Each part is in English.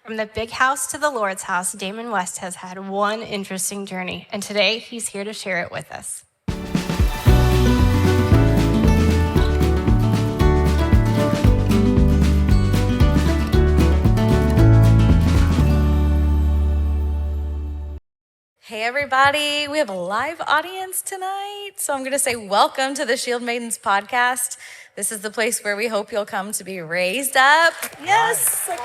From the big house to the Lord's house, Damon West has had one interesting journey, and today he's here to share it with us. Hey everybody, we have a live audience tonight. So I'm going to say welcome to the Shieldmaidens podcast. This is the place where we hope you'll come to be raised up. Yes. Right.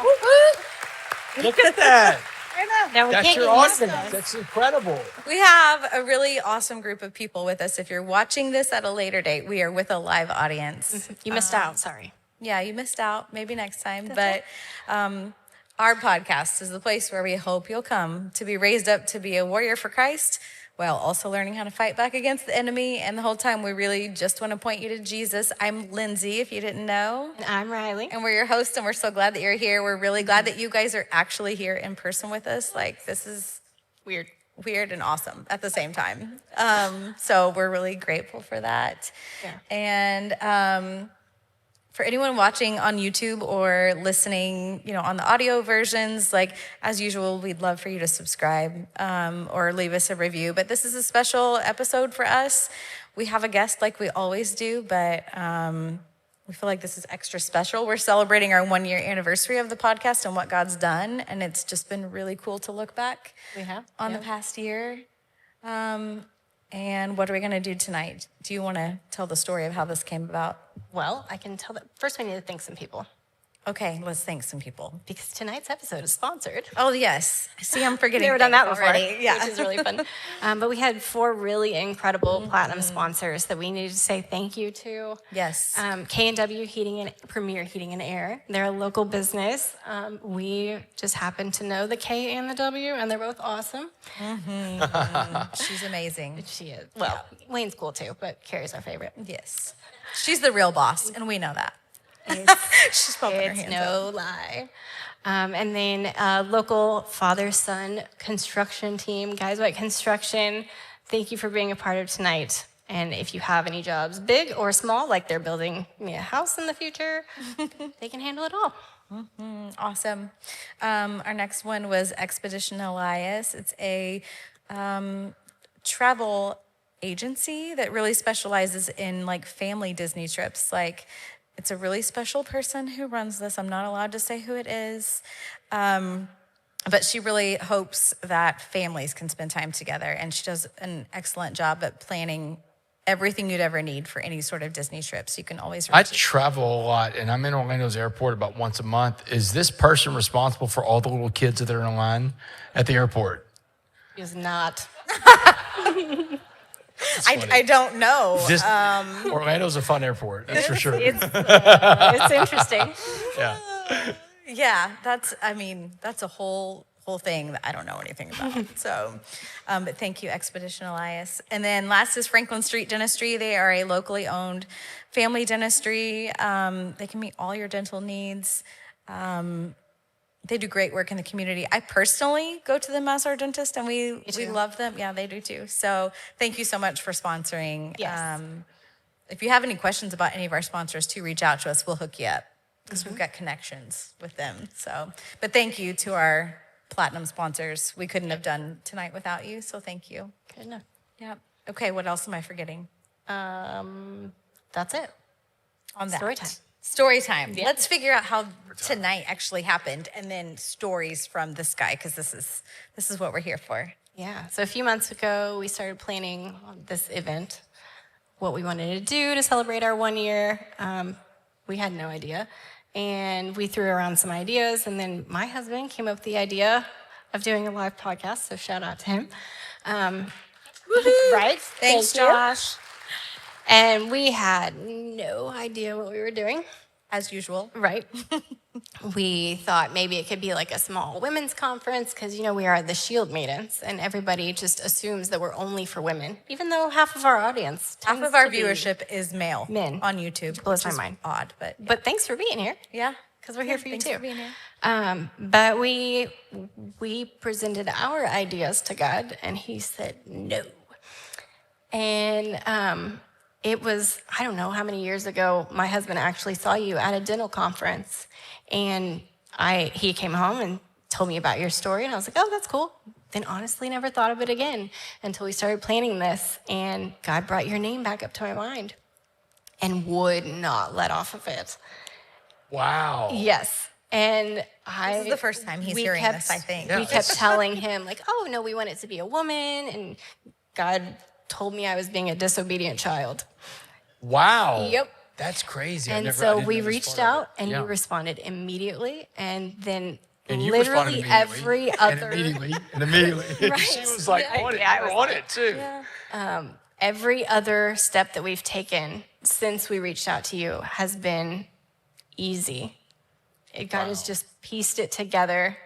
Look at that. I know. Now, That's your audience. That's incredible. We have a really awesome group of people with us. If you're watching this at a later date, we are with a live audience. You missed out, sorry. Yeah, you missed out. Maybe next time. Our podcast is the place where we hope you'll come to be raised up to be a warrior for Christ, while also learning how to fight back against the enemy. And the whole time, we really just want to point you to Jesus. I'm Lindsay, if you didn't know. And I'm Riley. And we're your hosts, and we're so glad that you're here. We're really glad that you guys are actually here in person with us. Like, this is weird and awesome at the same time. So we're really grateful for that. Yeah. And for anyone watching on YouTube or listening, on the audio versions, like as usual, we'd love for you to subscribe or leave us a review. But this is a special episode for us. We have a guest like we always do, but we feel like this is extra special. We're celebrating our 1-year anniversary of the podcast and what God's done, and it's just been really cool to look back on the past year. And what are we going to do tonight? Do you want to tell the story of how this came about? Well, I can tell that first we need to thank some people. Okay, let's thank some people. Because tonight's episode is sponsored. Oh, yes. See, I'm forgetting. Never done that before, already. Yeah. Which is really fun. But we had 4 really incredible platinum sponsors that we needed to say thank you to. Yes. K&W Premier Heating and Air. They're a local business. We just happen to know the K and the W, and they're both awesome. She's amazing. She is. Well, Wayne's cool too, but Carrie's our favorite. Yes. She's the real boss, and we know that. She's poking her hands no up. lie. And then local father-son construction team, Guys White Construction. Thank you for being a part of tonight. And if you have any jobs, big or small, like they're building me a house in the future, they can handle it all. Awesome. Our next one was Expedition Elias. It's a travel agency that really specializes in like family Disney trips. Like, it's a really special person who runs this. I'm not allowed to say who it is. But she really hopes that families can spend time together. And she does an excellent job at planning everything you'd ever need for any sort of Disney trip. So you can always I travel a lot, and I'm in Orlando's airport about once a month. Is this person responsible for all the little kids that are in line at the airport? He is not. I don't know. Orlando's a fun airport, that's for sure. It's interesting. Yeah. Yeah, that's a whole thing that I don't know anything about. So, but thank you, Expedition Elias. And then last is Franklin Street Dentistry. They are a locally owned family dentistry. They can meet all your dental needs. They do great work in the community. I personally go to them as our dentist, and we love them. Yeah, they do too. So thank you so much for sponsoring. Yes. If you have any questions about any of our sponsors, too, reach out to us. We'll hook you up because we've got connections with them. So, but thank you to our platinum sponsors. We couldn't have done tonight without you. So thank you. Good enough. Yeah. Okay. What else am I forgetting? That's it. On that. Story time. Story time. Yeah. Let's figure out how tonight actually happened, and then stories from this guy, because this is what we're here for. Yeah. So a few months ago, we started planning this event, what we wanted to do to celebrate our 1 year. We had no idea. And we threw around some ideas. And then my husband came up with the idea of doing a live podcast. So shout out to him. Right? Thanks, Josh. And we had no idea what we were doing. As usual. Right. We thought maybe it could be like a small women's conference because, we are the Shieldmaidens, and everybody just assumes that we're only for women, even though half of our audience, half of our viewership is male men on YouTube. Blows my mind. Odd, but But thanks for being here. Yeah. Because we're here for you Thanks too. for being here. But we presented our ideas to God, and He said no. And it was, I don't know how many years ago, my husband actually saw you at a dental conference, and he came home and told me about your story, and I was like, oh, that's cool. Then honestly never thought of it again until we started planning this, and God brought your name back up to my mind and would not let off of it. Wow. Yes. And This is the first time he's hearing this, I think. We kept telling him, like, oh, no, we want it to be a woman. And God told me I was being a disobedient child. Wow. Yep. That's crazy. And so we reached out, and you responded immediately. And then you literally responded every other... And immediately. Right. She was like on it. Yeah, You were on it, too. Yeah. Every other step that we've taken since we reached out to you has been easy. God has just pieced it together.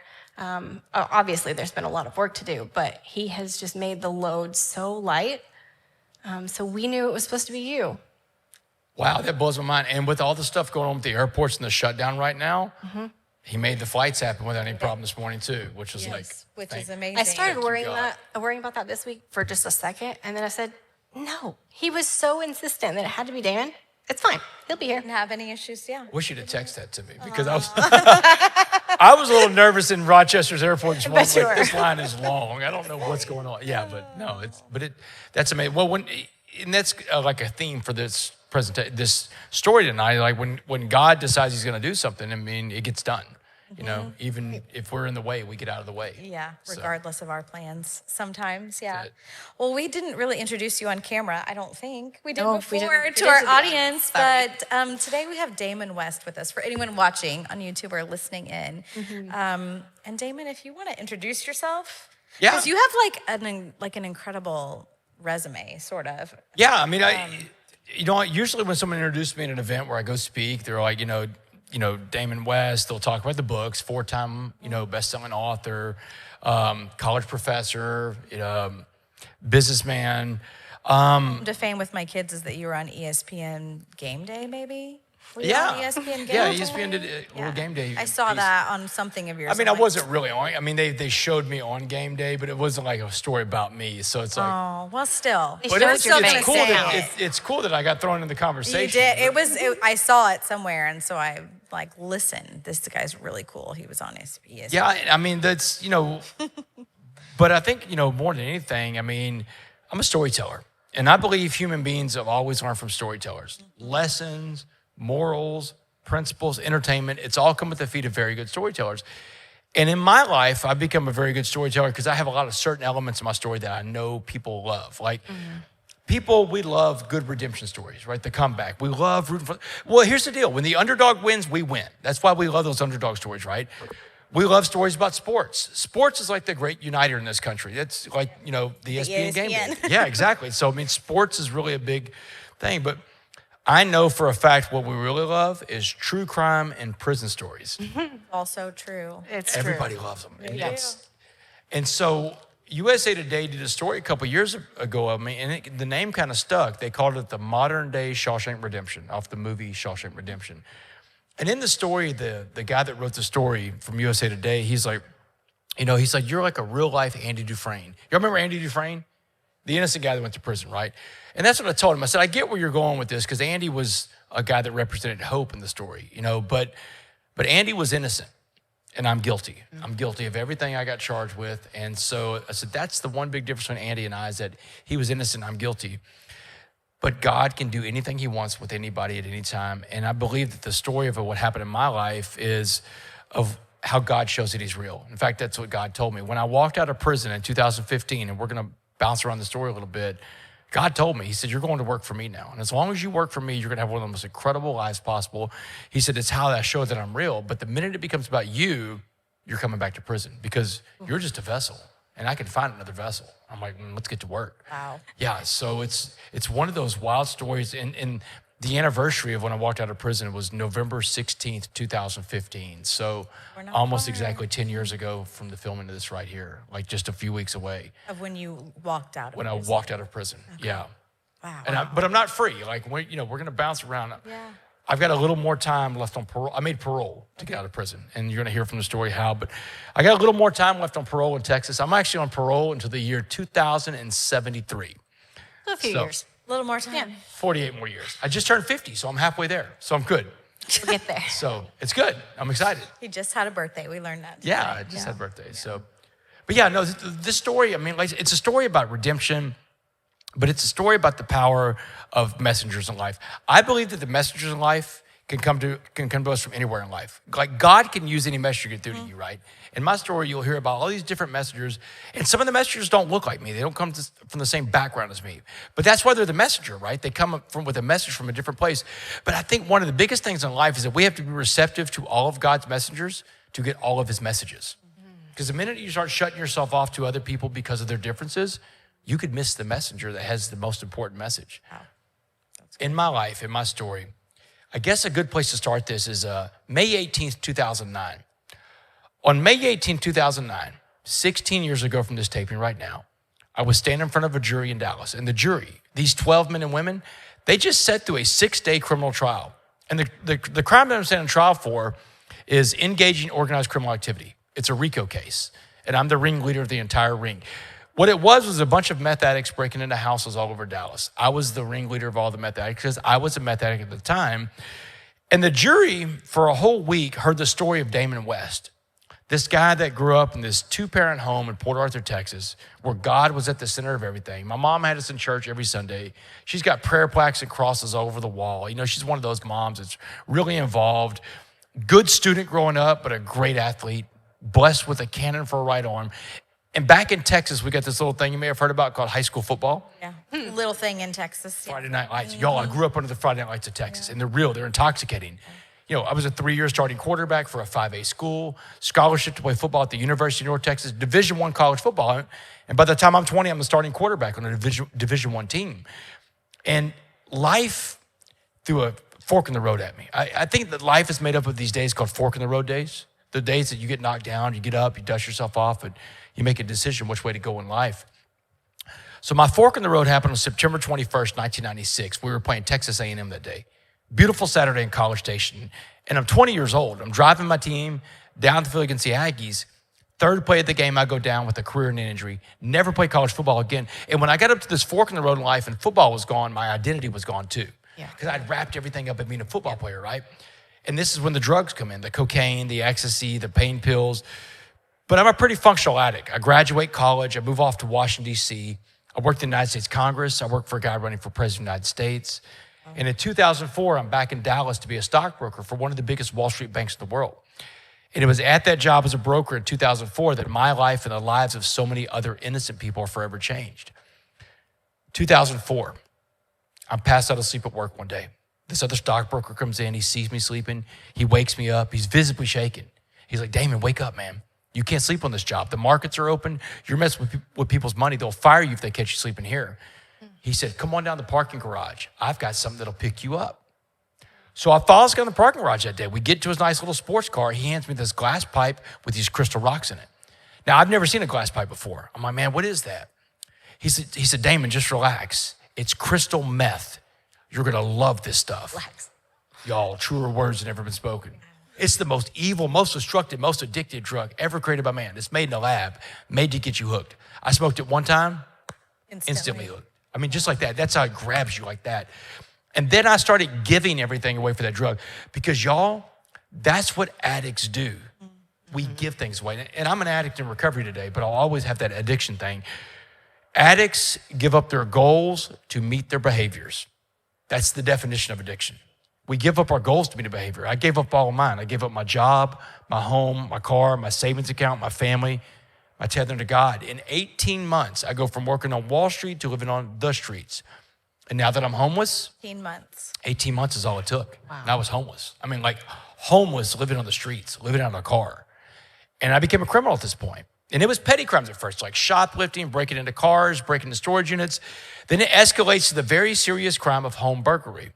Obviously, there's been a lot of work to do, but he has just made the load so light. So we knew it was supposed to be you. Wow, that blows my mind. And with all the stuff going on with the airports and the shutdown right now, he made the flights happen without any problem this morning, too, which is which is amazing. I started worrying about that this week for just a second, and then I said, no. He was so insistent that it had to be Damon. It's fine. He'll be here. Didn't have any issues, Wish you'd have texted that to me because I was a little nervous in Rochester's airport this morning. Sure. Like, this line is long. I don't know what's going on. Yeah, but no, that's amazing. Well, and that's like a theme for this presentation, this story tonight. Like when God decides he's going to do something, I mean, it gets done. You know, even if we're in the way, we get out of the way. Yeah, So, regardless of our plans sometimes, yeah. Good. Well, we didn't really introduce you on camera, I don't think. We did No, before we didn't. to our audience, but today we have Damon West with us for anyone watching on YouTube or listening in. And Damon, if you want to introduce yourself. Yeah. Because you have like an incredible resume, sort of. Yeah, I mean, usually when someone introduces me at an event where I go speak, they're like, Damon West, they'll talk about the books, 4-time, best-selling author, college professor, businessman. To fame with my kids is that you were on ESPN Game Day, maybe? Were you on ESPN Game Day? Yeah, ESPN did a little Game Day. I saw that on something of yours. I mean, I wasn't really on. I mean, they showed me on Game Day, but it wasn't like a story about me. So it's like, oh, well, still. but it's cool that I got thrown in the conversation. You did. I saw it somewhere, and so I listen. This guy's really cool. He was on ESPN. Yeah, I mean that's but I think more than anything, I mean, I'm a storyteller, and I believe human beings have always learned from storytellers. Lessons, morals, principles, entertainment, it's all come at the feet of very good storytellers. And in my life, I've become a very good storyteller because I have a lot of certain elements in my story that I know people love. Like people, we love good redemption stories, right? The comeback. We love rooting for. Well, here's the deal. When the underdog wins, we win. That's why we love those underdog stories, right? We love stories about sports. Sports is like the great uniter in this country. It's like, the ESPN Game Day. Yeah, exactly. So, I mean, sports is really a big thing. But I know for a fact what we really love is true crime and prison stories. Also true. Everybody loves them. And so USA Today did a story a couple years ago of me, and the name kind of stuck. They called it the modern day Shawshank Redemption, off the movie Shawshank Redemption. And in the story, the guy that wrote the story from USA Today, he's like, you're like a real life Andy Dufresne. You remember Andy Dufresne? The innocent guy that went to prison, right? And that's what I told him. I said, I get where you're going with this, because Andy was a guy that represented hope in the story, but Andy was innocent, and I'm guilty. I'm guilty of everything I got charged with. And so I said, that's the one big difference between Andy and I, is that he was innocent, I'm guilty. But God can do anything he wants with anybody at any time. And I believe that the story of what happened in my life is of how God shows that he's real. In fact, that's what God told me. When I walked out of prison in 2015, and we're going to bounce around the story a little bit, God told me, he said, you're going to work for me now. And as long as you work for me, you're going to have one of the most incredible lives possible. He said, it's how I show that I'm real. But the minute it becomes about you, you're coming back to prison, because you're just a vessel, and I can find another vessel. I'm like, let's get to work. Wow. Yeah, so it's one of those wild stories. And the anniversary of when I walked out of prison was November 16th, 2015. So almost exactly 10 years ago from the filming of this right here, like just a few weeks away. Of when you walked out of prison. When I walked out of prison, yeah. Wow. But I'm not free. Like, we're going to bounce around. Yeah. I've got a little more time left on parole. I made parole to get out of prison, and you're going to hear from the story how. But I got a little more time left on parole in Texas. I'm actually on parole until the year 2073. A few years. A little more time. Yeah. 48 more years. I just turned 50, so I'm halfway there. So I'm good. We'll get there. So it's good. I'm excited. He just had a birthday. We learned that. Yeah, I just had a birthday. So, but yeah, no, this story, I mean, like, it's a story about redemption, but it's a story about the power of messengers in life. I believe that the messengers in life can come to us from anywhere in life. Like, God can use any messenger to get through to you, right? In my story, you'll hear about all these different messengers, and some of the messengers don't look like me. They don't come from the same background as me. But that's why they're the messenger, right? They come with a message from a different place. But I think one of the biggest things in life is that we have to be receptive to all of God's messengers to get all of his messages. Because the minute you start shutting yourself off to other people because of their differences, you could miss the messenger that has the most important message. Wow. In my life, in my story, I guess a good place to start this is May 18th, 2009. On May 18th, 2009, 16 years ago from this taping right now, I was standing in front of a jury in Dallas. And the jury, these 12 men and women, they just sat through a 6-day criminal trial. And the crime that I'm standing trial for is engaging organized criminal activity. It's a RICO case. And I'm the ringleader of the entire ring. What it was a bunch of meth addicts breaking into houses all over Dallas. I was the ringleader of all the meth addicts because I was a meth addict at the time. And the jury, for a whole week, heard the story of Damon West, this guy that grew up in this 2-parent home in Port Arthur, Texas, where God was at the center of everything. My mom had us in church every Sunday. She's got prayer plaques and crosses all over the wall. You know, she's one of those moms that's really involved. Good student growing up, but a great athlete, blessed with a cannon for a right arm. And back in Texas, we got this little thing you may have heard about called high school football. Yeah, little thing in Texas. Yeah. Friday Night Lights. Y'all, I grew up under the Friday Night Lights of Texas, and they're real. They're intoxicating. You know, I was a 3-year starting quarterback for a 5A school, scholarship to play football at the University of North Texas, Division I college football. And by the time I'm 20, I'm the starting quarterback on a Division I team. And life threw a fork in the road at me. I think that life is made up of these days called fork in the road days. The days that you get knocked down, you get up, you dust yourself off, and you make a decision which way to go in life. So my fork in the road happened on September 21st, 1996. We were playing Texas A&M that day. Beautiful Saturday in College Station. And I'm 20 years old. I'm driving my team down the field against the Aggies. Third play of the game, I go down with a career-ending injury. Never play college football again. And when I got up to this fork in the road in life and football was gone, my identity was gone too. Because I'd wrapped everything up at being a football player, right? And this is when the drugs come in, the cocaine, the ecstasy, the pain pills. But I'm a pretty functional addict. I graduate college. I move off to Washington, D.C. I worked in the United States Congress. I worked for a guy running for president of the United States. And in 2004, I'm back in Dallas to be a stockbroker for one of the biggest Wall Street banks in the world. And it was at that job as a broker in 2004 that my life and the lives of so many other innocent people are forever changed. 2004, I'm passed out asleep at work one day. This other stockbroker comes in. He sees me sleeping. He wakes me up. He's visibly shaken. He's like, Damon, wake up, man. You can't sleep on this job. The markets are open. You're messing with people's money. They'll fire you if they catch you sleeping here. He said, come on down to the parking garage. I've got something that'll pick you up. So I follow this guy in the parking garage that day. We get to his nice little sports car. He hands me this glass pipe with these crystal rocks in it. Now, I've never seen a glass pipe before. I'm like, man, what is that? He said, Damon, just relax. It's crystal meth. You're going to love this stuff. Relax. Y'all, truer words have never been spoken. It's the most evil, most destructive, most addictive drug ever created by man. It's made in a lab, made to get you hooked. I smoked it one time, instantly hooked. I mean, just like that. That's how it grabs you like that. And then I started giving everything away for that drug because, y'all, that's what addicts do. We give things away. And I'm an addict in recovery today, but I'll always have that addiction thing. Addicts give up their goals to meet their behaviors. That's the definition of addiction. We give up our goals to meet a behavior. I gave up all of mine. I gave up my job, my home, my car, my savings account, my family, my tethering to God. In 18 months, I go from working on Wall Street to living on the streets. And now that I'm homeless, 18 months is all it took. Wow. And I was homeless. I mean, like homeless, living on the streets, living out of a car. And I became a criminal at this point. And it was petty crimes at first, like shoplifting, breaking into cars, breaking into storage units. Then it escalates to the very serious crime of home burglary.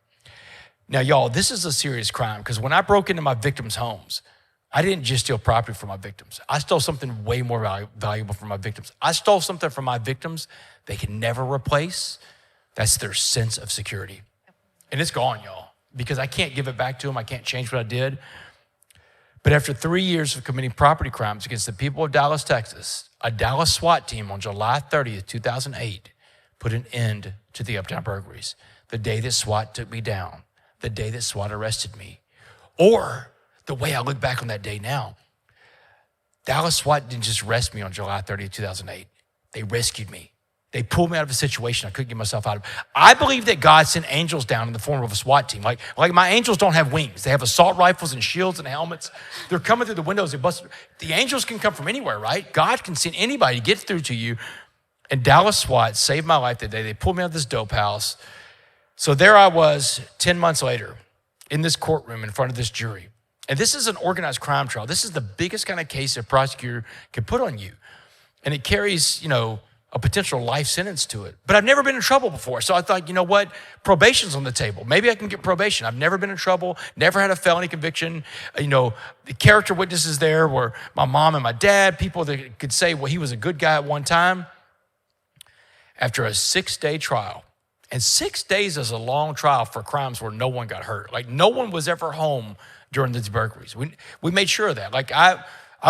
Now, y'all, this is a serious crime because when I broke into my victims' homes, I didn't just steal property from my victims. I stole something way more valuable from my victims. I stole something from my victims they can never replace. That's their sense of security. And it's gone, y'all, because I can't give it back to them. I can't change what I did. But after 3 years of committing property crimes against the people of Dallas, Texas, a Dallas SWAT team on July 30th, 2008, put an end to the Uptown burglaries. The day that SWAT took me down, the day that SWAT arrested me. Or the way I look back on that day now, Dallas SWAT didn't just arrest me on July 30th, 2008. They rescued me. They pulled me out of a situation I couldn't get myself out of. I believe that God sent angels down in the form of a SWAT team. Like my angels don't have wings. They have assault rifles and shields and helmets. They're coming through the windows. They bust. The angels can come from anywhere, right? God can send anybody to get through to you. And Dallas SWAT saved my life that day. They pulled me out of this dope house. So there I was 10 months later in this courtroom in front of this jury. And this is an organized crime trial. This is the biggest kind of case a prosecutor can put on you. And it carries, a potential life sentence to it. But I've never been in trouble before. So I thought, you know what? Probation's on the table. Maybe I can get probation. I've never been in trouble, never had a felony conviction. The character witnesses there were my mom and my dad, people that could say, well, he was a good guy at one time. After a 6-day trial, and 6 days is a long trial for crimes where no one got hurt. Like no one was ever home during these burglaries. We made sure of that. Like I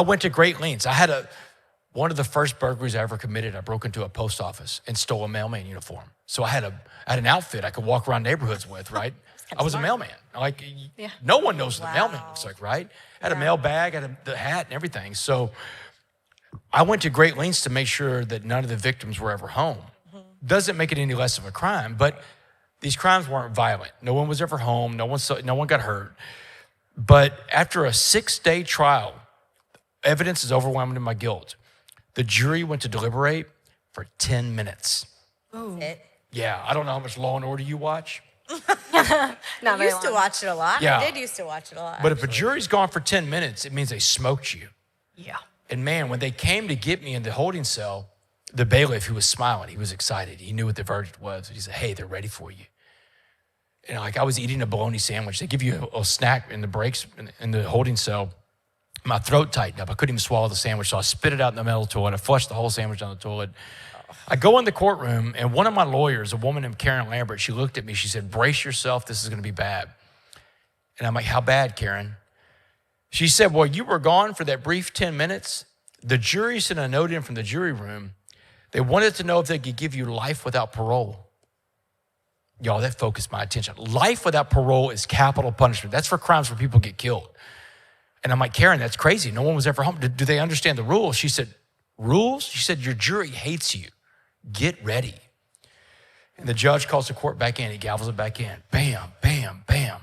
went to great lengths. I had one of the first burglaries I ever committed. I broke into a post office and stole a mailman uniform. So I had an outfit I could walk around neighborhoods with, right? I was a mailman. Like no one knows what a mailman looks like, right? I had a mail bag, I had the hat and everything. So I went to great lengths to make sure that none of the victims were ever home. Doesn't make it any less of a crime, but these crimes weren't violent. No one was ever home. No one got hurt. But after a 6-day trial, evidence is overwhelming in my guilt. The jury went to deliberate for 10 minutes. Ooh. Yeah, I don't know how much Law and Order you watch. I used to watch it a lot. Yeah. I did used to watch it a lot. But if a jury's gone for 10 minutes, it means they smoked you. Yeah. And man, when they came to get me in the holding cell, the bailiff, he was smiling. He was excited. He knew what the verdict was. He said, hey, they're ready for you. And I was eating a bologna sandwich. They give you a snack in the breaks in the holding cell. My throat tightened up. I couldn't even swallow the sandwich, so I spit it out in the middle of the toilet. I flushed the whole sandwich down the toilet. I go in the courtroom, and one of my lawyers, a woman named Karen Lambert, she looked at me. She said, brace yourself. This is going to be bad. And I'm like, how bad, Karen? She said, well, you were gone for that brief 10 minutes. The jury sent a note in from the jury room. They wanted to know if they could give you life without parole. Y'all, that focused my attention. Life without parole is capital punishment. That's for crimes where people get killed. And I'm like, Karen, that's crazy. No one was ever home. Do they understand the rules? She said, rules? She said, your jury hates you. Get ready. And the judge calls the court back in. He gavels it back in. Bam, bam, bam.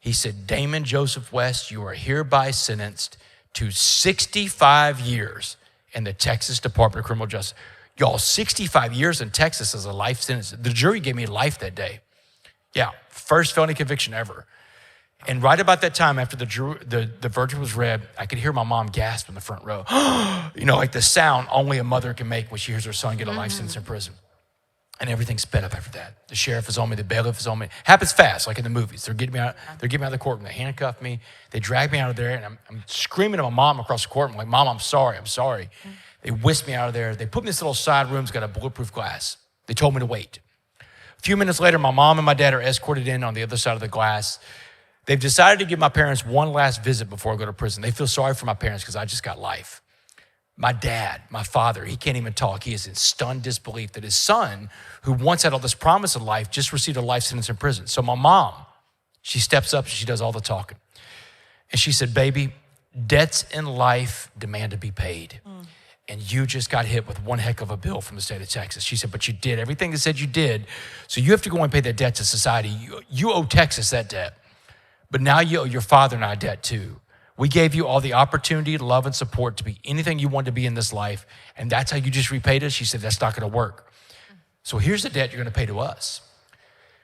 He said, Damon Joseph West, you are hereby sentenced to 65 years in the Texas Department of Criminal Justice. Y'all, 65 years in Texas is a life sentence. The jury gave me life that day. Yeah, first felony conviction ever. And right about that time, after the verdict was read, I could hear my mom gasp in the front row. Like the sound only a mother can make when she hears her son get a life sentence in prison. And everything sped up after that. The sheriff is on me, the bailiff is on me. Happens fast, like in the movies. They're getting me out of the courtroom. They handcuff me. They drag me out of there, and I'm screaming at my mom across the courtroom, like, Mom, I'm sorry. They whisked me out of there. They put me in this little side room. It's got a bulletproof glass. They told me to wait. A few minutes later, my mom and my dad are escorted in on the other side of the glass. They've decided to give my parents one last visit before I go to prison. They feel sorry for my parents because I just got life. My dad, my father, he can't even talk. He is in stunned disbelief that his son, who once had all this promise of life, just received a life sentence in prison. So my mom, she steps up and she does all the talking. And she said, baby, debts in life demand to be paid. And you just got hit with one heck of a bill from the state of Texas. She said, but you did everything that said you did. So you have to go and pay that debt to society. You owe Texas that debt. But now you owe your father and I debt too. We gave you all the opportunity, love, and support to be anything you wanted to be in this life. And that's how you just repaid us? She said, that's not going to work. So here's the debt you're going to pay to us.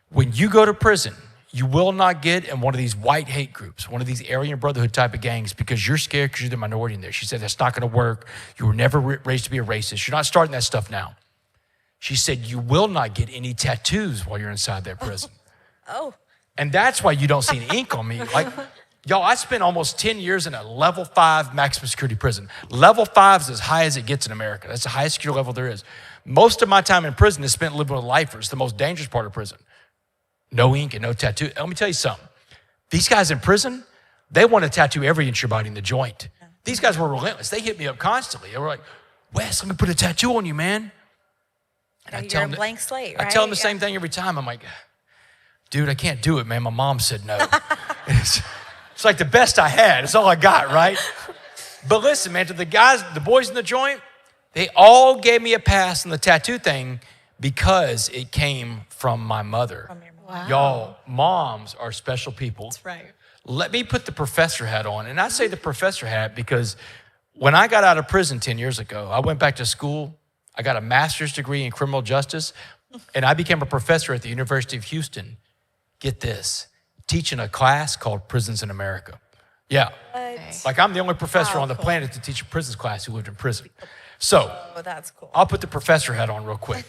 When you go to prison, you will not get in one of these white hate groups, one of these Aryan Brotherhood type of gangs, because you're scared because you're the minority in there. She said, that's not going to work. You were never raised to be a racist. You're not starting that stuff now. She said, you will not get any tattoos while you're inside that prison. Oh. And that's why you don't see any ink on me. Like, y'all, I spent almost 10 years in a level 5 maximum security prison. Level 5 is as high as it gets in America. That's the highest security level there is. Most of my time in prison is spent living with lifers, the most dangerous part of prison. No ink and no tattoo. Let me tell you something. These guys in prison, they want to tattoo every inch of your body in the joint. These guys were relentless. They hit me up constantly. They were like, Wes, let me put a tattoo on you, man. And I tell them, a blank slate, right? I tell them the same thing every time. I'm like, dude, I can't do it, man. My mom said no. It's like the best I had. It's all I got, right? But listen, man, to the boys in the joint, they all gave me a pass on the tattoo thing because it came from my mother. Wow. Y'all, moms are special people. That's right. Let me put the professor hat on. And I say the professor hat because when I got out of prison 10 years ago, I went back to school. I got a master's degree in criminal justice, and I became a professor at the University of Houston. Get this, teaching a class called Prisons in America. Yeah. Like I'm the only professor on the planet to teach a prisons class who lived in prison. So that's cool. I'll put the professor hat on real quick.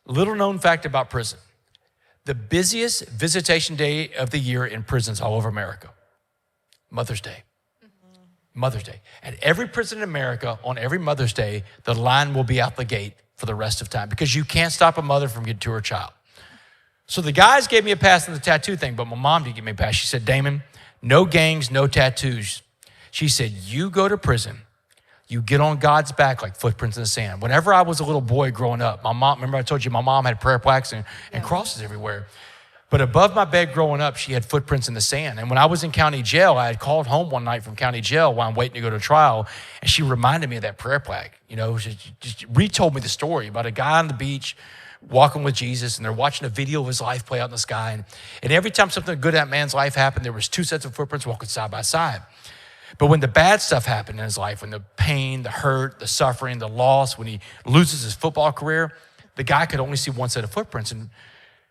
Little known fact about prison. The busiest visitation day of the year in prisons all over America, Mother's Day. Mother's Day. At every prison in America, on every Mother's Day, the line will be out the gate for the rest of time because you can't stop a mother from getting to her child. So the guys gave me a pass on the tattoo thing, but my mom didn't give me a pass. She said, Damon, no gangs, no tattoos. She said, you go to prison. You get on God's back like footprints in the sand. Whenever I was a little boy growing up, my mom, remember I told you my mom had prayer plaques and crosses everywhere. But above my bed growing up, she had footprints in the sand. And when I was in county jail, I had called home one night from county jail while I'm waiting to go to trial. And she reminded me of that prayer plaque. You know, she just retold me the story about a guy on the beach walking with Jesus, and they're watching a video of his life play out in the sky. And every time something good in that man's life happened, there was two sets of footprints walking side by side. But when the bad stuff happened in his life, when the pain, the hurt, the suffering, the loss, when he loses his football career, the guy could only see one set of footprints. And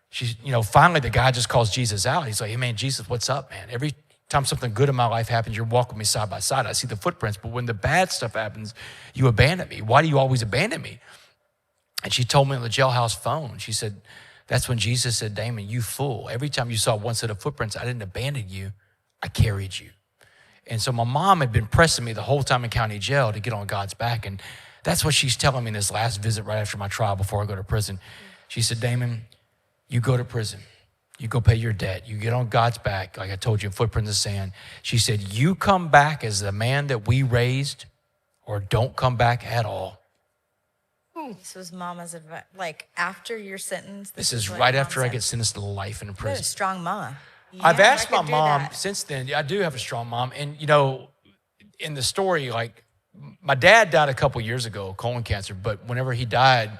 she's, finally the guy just calls Jesus out. He's like, hey man, Jesus, what's up, man? Every time something good in my life happens, you're walking me side by side. I see the footprints, but when the bad stuff happens, you abandon me. Why do you always abandon me? And she told me on the jailhouse phone, she said, that's when Jesus said, Damon, you fool. Every time you saw one set of footprints, I didn't abandon you, I carried you. And so my mom had been pressing me the whole time in county jail to get on God's back. And that's what she's telling me in this last visit right after my trial before I go to prison. She said, Damon, you go to prison. You go pay your debt. You get on God's back, like I told you, footprints in the sand. She said, you come back as the man that we raised or don't come back at all. This was mama's advice. Like after your sentence? This is right after I get sentenced to life in prison. You're a strong mama. I've asked my I could do mom that. since then. I do have a strong mom. And, in the story, like my dad died a couple years ago, colon cancer. But whenever he died,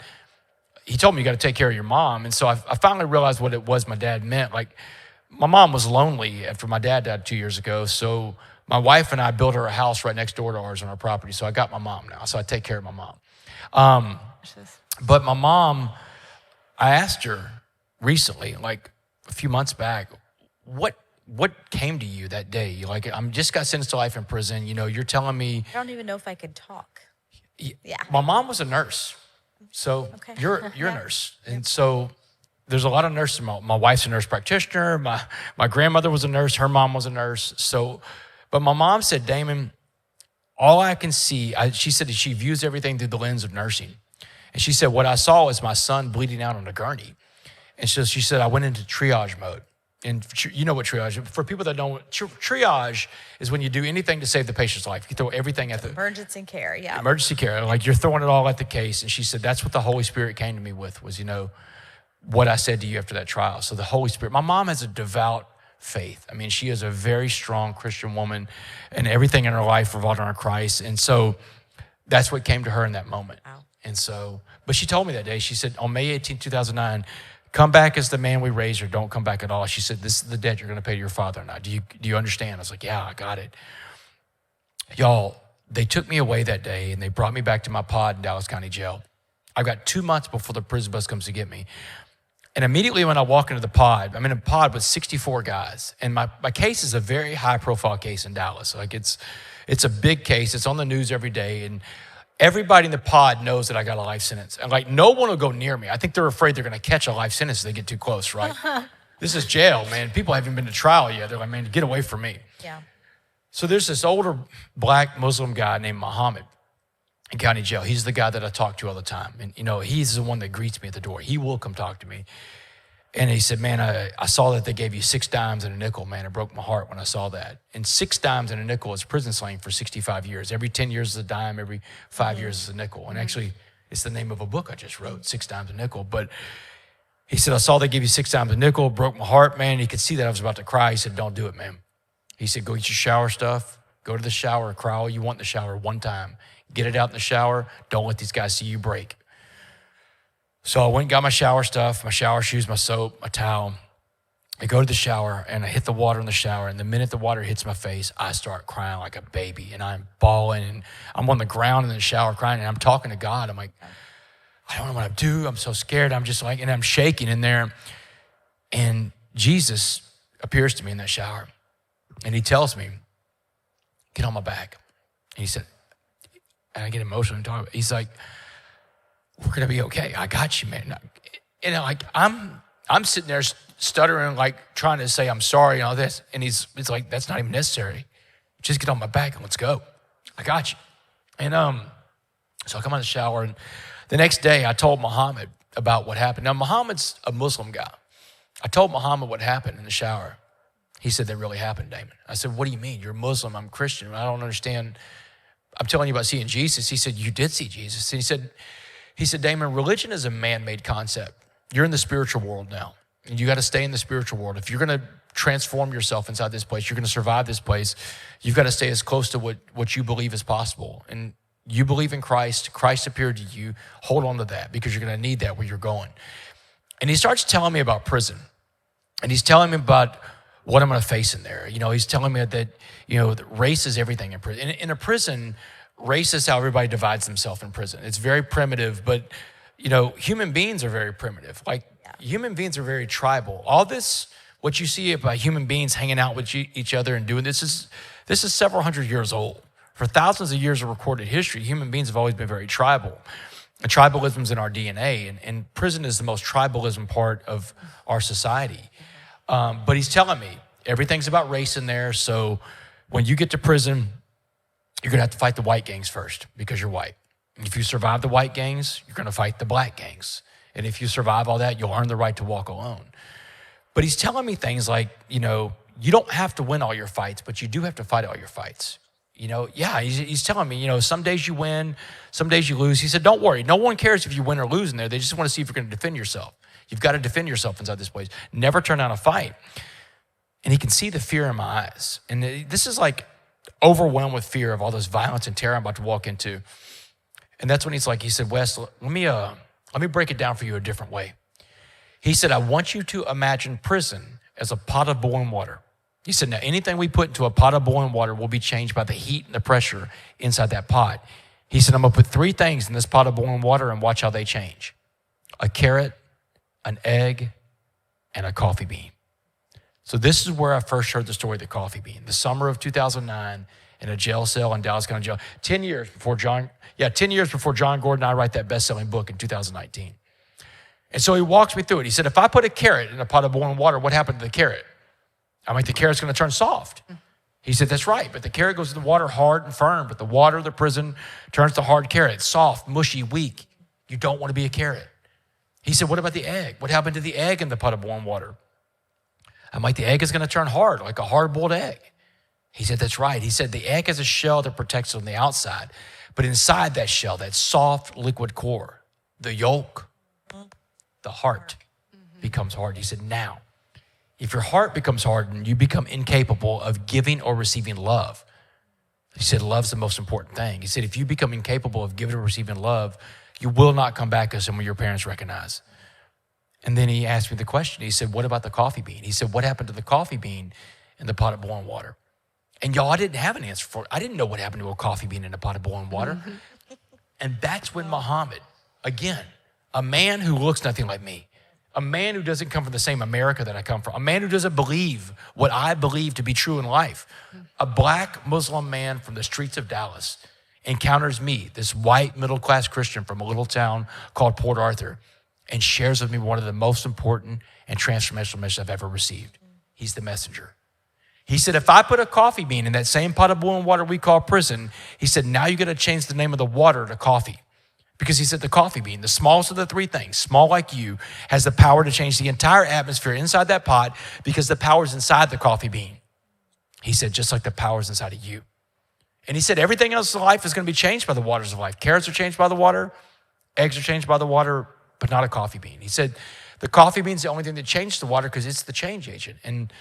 he told me you got to take care of your mom. And so I finally realized what it was my dad meant. Like my mom was lonely after my dad died 2 years ago. So my wife and I built her a house right next door to ours on our property. So I got my mom now. So I take care of my mom. But my mom, I asked her recently, like a few months back, what came to you that day? You're like, I'm just got sentenced to life in prison. You're telling me. I don't even know if I could talk. Yeah. My mom was a nurse. So you're a nurse. And so there's a lot of nurses. My wife's a nurse practitioner. My grandmother was a nurse. Her mom was a nurse. So, but my mom said, Damon, all I can see, she said that she views everything through the lens of nursing. And she said, what I saw was my son bleeding out on a gurney. And so she said, I went into triage mode. And you know what triage is. For people that don't, triage is when you do anything to save the patient's life. You throw everything at the emergency care, yeah. Emergency care, like you're throwing it all at the case. And she said, that's what the Holy Spirit came to me with was, what I said to you after that trial. So the Holy Spirit, my mom has a devout faith. I mean, she is a very strong Christian woman and everything in her life revolved around Christ. And so that's what came to her in that moment. Wow. And so, but she told me that day, she said, on May 18, 2009, come back as the man we raised or don't come back at all. She said, this is the debt you're going to pay to your father now. Do you understand? I was like, yeah, I got it. Y'all, they took me away that day and they brought me back to my pod in Dallas County Jail. I've got 2 months before the prison bus comes to get me. And immediately when I walk into the pod, I'm in a pod with 64 guys. And my case is a very high profile case in Dallas. Like it's a big case. It's on the news every day. And everybody in the pod knows that I got a life sentence. And like no one will go near me. I think they're afraid they're going to catch a life sentence if they get too close, right? This is jail, man. People haven't been to trial yet. They're like, man, get away from me. Yeah. So there's this older black Muslim guy named Muhammad in county jail. He's the guy that I talk to all the time. And, he's the one that greets me at the door. He will come talk to me. And he said, man, I saw that they gave you 6 dimes and a nickel, man. It broke my heart when I saw that. And 6 dimes and a nickel is prison slang for 65 years. Every 10 years is a dime, every 5 years is a nickel. And actually, it's the name of a book I just wrote, 6 dimes a nickel. But he said, I saw they gave you 6 dimes a nickel, it broke my heart, man. He could see that I was about to cry. He said, don't do it, man. He said, go get your shower stuff, go to the shower, cry all you want in the shower one time. Get it out in the shower. Don't let these guys see you break. So I went and got my shower stuff, my shower shoes, my soap, my towel. I go to the shower and I hit the water in the shower. And the minute the water hits my face, I start crying like a baby. And I'm bawling and I'm on the ground in the shower crying. And I'm talking to God. I'm like, I don't know what to do. I'm so scared. I'm just like, and I'm shaking in there. And Jesus appears to me in that shower. And he tells me, get on my back. And he said, and I get emotional and talk about it. He's like, we're going to be okay. I got you, man. And like, I'm sitting there stuttering, like trying to say, I'm sorry and all this. And it's like, that's not even necessary. Just get on my back and let's go. I got you. And so I come out of the shower and the next day I told Muhammad about what happened. Now, Muhammad's a Muslim guy. I told Muhammad what happened in the shower. He said, that really happened, Damon. I said, what do you mean? You're Muslim, I'm Christian. I don't understand. I'm telling you about seeing Jesus. He said, you did see Jesus. And he said, Damon, religion is a man-made concept. You're in the spiritual world now. And you got to stay in the spiritual world. If you're going to transform yourself inside this place, you're going to survive this place, you've got to stay as close to what you believe is possible. And you believe in Christ. Christ appeared to you. Hold on to that because you're going to need that where you're going. And he starts telling me about prison. And he's telling me about what I'm going to face in there. You know, he's telling me that, you know, that race is everything in prison. In a prison, race is how everybody divides themselves in prison. It's very primitive, but, you know, human beings are very primitive. Like, human beings are very tribal. All this, what you see about human beings hanging out with each other and doing this is several hundred years old. For thousands of years of recorded history, human beings have always been very tribal. And tribalism's in our DNA, and prison is the most tribalism part of our society. But he's telling me everything's about race in there. So when you get to prison, you're going to have to fight the white gangs first because you're white. And if you survive the white gangs, you're going to fight the black gangs. And if you survive all that, you'll earn the right to walk alone. But he's telling me things like, you know, you don't have to win all your fights, but you do have to fight all your fights. You know, yeah, he's telling me, you know, some days you win, some days you lose. He said, don't worry. No one cares if you win or lose in there. They just want to see if you're going to defend yourself. You've got to defend yourself inside this place. Never turn down a fight. And he can see the fear in my eyes. And this is like overwhelmed with fear of all this violence and terror I'm about to walk into. And that's when he said, Wes, let me break it down for you a different way. He said, I want you to imagine prison as a pot of boiling water. He said, now anything we put into a pot of boiling water will be changed by the heat and the pressure inside that pot. He said, I'm going to put 3 things in this pot of boiling water and watch how they change. A carrot, an egg, and a coffee bean. So this is where I first heard the story of the coffee bean. The summer of 2009 in a jail cell in Dallas County Jail. 10 years before John Gordon and I write that best-selling book in 2019. And so he walks me through it. He said, if I put a carrot in a pot of boiling water, what happened to the carrot? I'm like, the carrot's going to turn soft. He said, that's right. But the carrot goes in the water hard and firm. But the water of the prison turns to hard carrot, soft, mushy, weak. You don't want to be a carrot. He said, what about the egg? What happened to the egg in the pot of boiling water? I'm like, the egg is going to turn hard, like a hard-boiled egg. He said, that's right. He said, the egg has a shell that protects it on the outside. But inside that shell, that soft liquid core, the yolk, the heart becomes hard. He said, now, if your heart becomes hardened, you become incapable of giving or receiving love. He said, love's the most important thing. He said, if you become incapable of giving or receiving love, you will not come back as someone your parents recognize. And then he asked me the question. He said, what about the coffee bean? He said, what happened to the coffee bean in the pot of boiling water? And y'all, I didn't have an answer for it. I didn't know what happened to a coffee bean in a pot of boiling water. And that's when Muhammad, again, a man who looks nothing like me, a man who doesn't come from the same America that I come from, a man who doesn't believe what I believe to be true in life, a black Muslim man from the streets of Dallas encounters me, this white middle-class Christian from a little town called Port Arthur, and shares with me one of the most important and transformational messages I've ever received. He's the messenger. He said, if I put a coffee bean in that same pot of boiling water we call prison, he said, now you got to change the name of the water to coffee. Because he said the coffee bean, the smallest of the 3 things, small like you, has the power to change the entire atmosphere inside that pot because the power's inside the coffee bean. He said, just like the power's inside of you. And he said, everything else in life is going to be changed by the waters of life. Carrots are changed by the water, eggs are changed by the water, but not a coffee bean. He said, the coffee bean's the only thing that changed the water because it's the change agent. And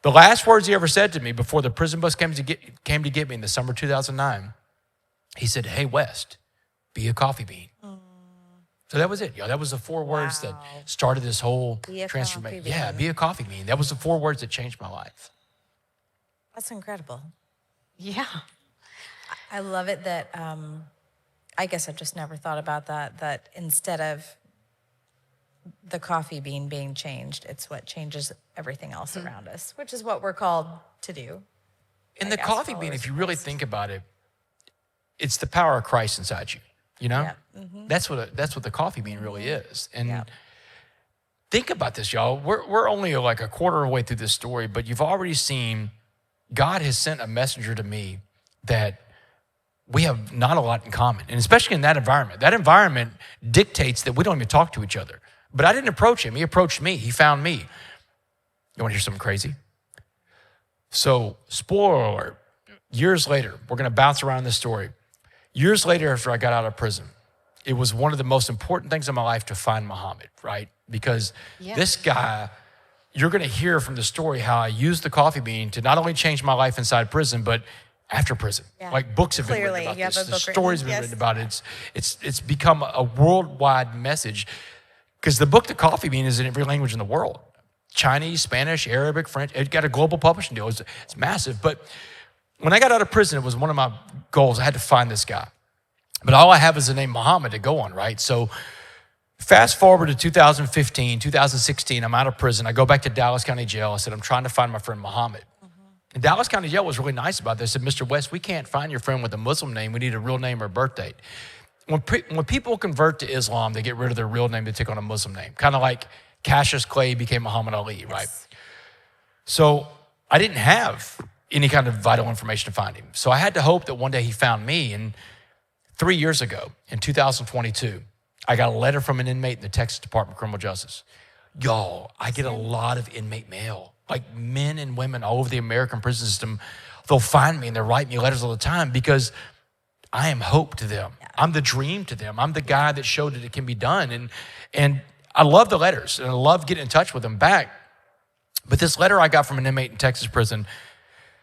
The last words he ever said to me before the prison bus came to get me in the summer 2009, he said, "Hey, West, be a coffee bean." So that was it. That was the 4 words that started this whole transformation. Yeah, be a coffee bean. That was the 4 words that changed my life. That's incredible. Yeah. I love it that, I guess I've just never thought about that instead of the coffee bean being changed, it's what changes everything else around us, which is what we're called to do. And the coffee bean, if you really think about it, it's the power of Christ inside you, you know? Yeah. That's what the coffee bean really is. And think about this, y'all. We're only like a quarter of the way through this story, but you've already seen God has sent a messenger to me that we have not a lot in common. And especially in that environment. That environment dictates that we don't even talk to each other. But I didn't approach him. He approached me. He found me. You want to hear something crazy? So, spoiler alert, years later, we're going to bounce around this story. Years later, after I got out of prison, it was one of the most important things in my life to find Muhammad, right? Because this guy, you're going to hear from the story how I used the coffee bean to not only change my life inside prison, but after prison. Like books have been written about this. The stories have been written about it. It's become a worldwide message because the book, The Coffee Bean, is in every language in the world. Chinese, Spanish, Arabic, French. It got a global publishing deal. It's massive. But when I got out of prison, it was one of my goals. I had to find this guy. But all I have is the name Muhammad to go on, right? So fast forward to 2015, 2016, I'm out of prison. I go back to Dallas County Jail. I said, I'm trying to find my friend Muhammad. And Dallas County Jail was really nice about this. They said, Mr. West, we can't find your friend with a Muslim name. We need a real name or birth date. When people convert to Islam, they get rid of their real name to take on a Muslim name. Kind of like Cassius Clay became Muhammad Ali, right? So I didn't have any kind of vital information to find him. So I had to hope that one day he found me. And 3 years ago, in 2022, I got a letter from an inmate in the Texas Department of Criminal Justice. Y'all, I get a lot of inmate mail. Like men and women all over the American prison system, they'll find me and they'll write me letters all the time because I am hope to them. I'm the dream to them. I'm the guy that showed that it can be done. And I love the letters and I love getting in touch with them back. But this letter I got from an inmate in Texas prison,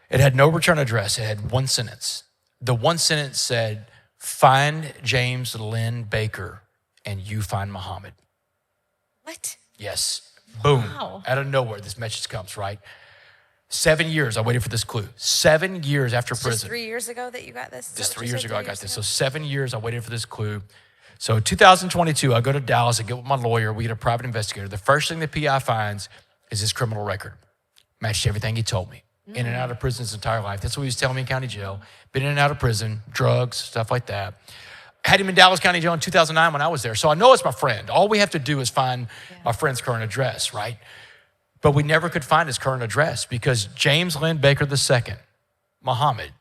it had no return address. It had one sentence. The one sentence said, find James Lynn Baker and you find Muhammad. What? Yes. Boom. Wow. Out of nowhere, this message comes, right? 7 years, I waited for this clue. 7 years after prison. Just 3 years ago that you got this? Just 3 years ago I got this. So 7 years, I waited for this clue. So 2022, I go to Dallas, I get with my lawyer, we get a private investigator. The first thing the PI finds is his criminal record. Matched everything he told me. In and out of prison his entire life. That's what he was telling me in county jail. Been in and out of prison, drugs, stuff like that. Had him in Dallas County Jail in 2009 when I was there. So I know it's my friend. All we have to do is find my friend's current address, right? But we never could find his current address because James Lynn Baker II, Muhammad,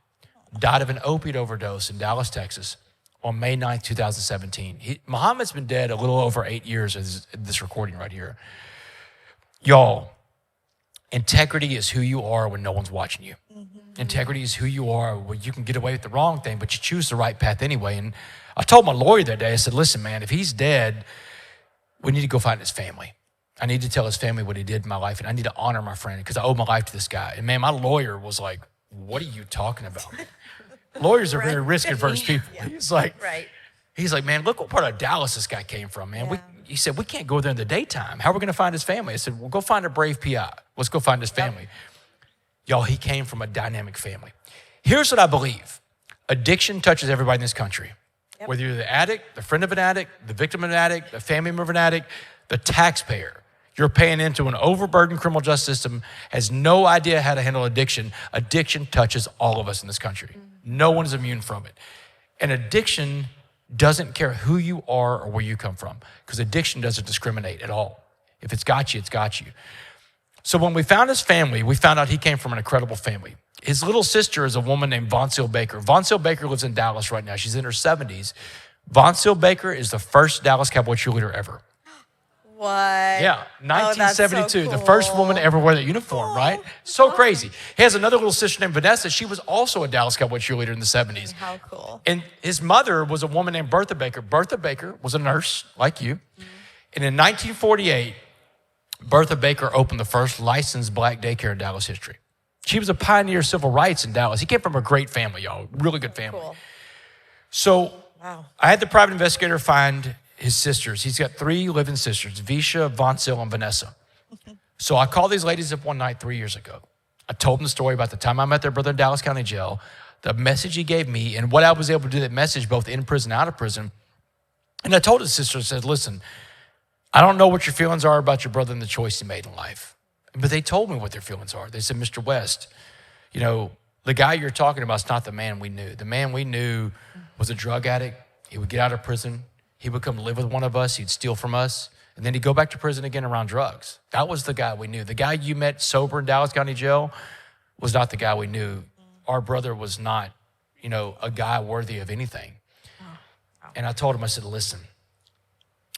died of an opiate overdose in Dallas, Texas on May 9th, 2017. Muhammad's been dead a little over 8 years as this recording right here. Y'all, integrity is who you are when no one's watching you. Integrity is who you are when you can get away with the wrong thing, but you choose the right path anyway. And I told my lawyer that day, I said, listen, man, if he's dead, we need to go find his family. I need to tell his family what he did in my life, and I need to honor my friend because I owe my life to this guy. And man, my lawyer was like, what are you talking about? Lawyers are very risk-averse people. He's like, man, look what part of Dallas this guy came from, man. He said, we can't go there in the daytime. How are we going to find his family? I said, well, go find a brave PI. Let's go find his family. Y'all, he came from a dynamic family. Here's what I believe. Addiction touches everybody in this country. Whether you're the addict, the friend of an addict, the victim of an addict, the family member of an addict, the taxpayer. You're paying into an overburdened criminal justice system, has no idea how to handle addiction. Addiction touches all of us in this country. No one is immune from it. And addiction doesn't care who you are or where you come from because addiction doesn't discriminate at all. If it's got you, it's got you. So when we found his family, we found out he came from an incredible family. His little sister is a woman named Von Seal Baker. Von Seal Baker lives in Dallas right now. She's in her 70s. Von Seal Baker is the first Dallas Cowboy cheerleader ever. What? Yeah, 1972, the first woman to ever wear that uniform, right? So crazy. He has another little sister named Vanessa. She was also a Dallas Cowboy cheerleader in the 70s. How cool. And his mother was a woman named Bertha Baker. Bertha Baker was a nurse like you. And in 1948, Bertha Baker opened the first licensed black daycare in Dallas history. She was a pioneer of civil rights in Dallas. He came from a great family, y'all, really good family. Cool. So Wow. I had the private investigator find his sisters. He's got 3 living sisters, Visha, Vonsil, and Vanessa. So I called these ladies up one night 3 years ago. I told them the story about the time I met their brother in Dallas County Jail, the message he gave me, and what I was able to do that message both in prison and out of prison. And I told his sister, I said, listen, I don't know what your feelings are about your brother and the choice he made in life. But they told me what their feelings are. They said, Mr. West, you know, the guy you're talking about is not the man we knew. The man we knew was a drug addict. He would get out of prison. He would come live with one of us. He'd steal from us. And then he'd go back to prison again around drugs. That was the guy we knew. The guy you met sober in Dallas County Jail was not the guy we knew. Our brother was not, you know, a guy worthy of anything. And I told him, I said, listen,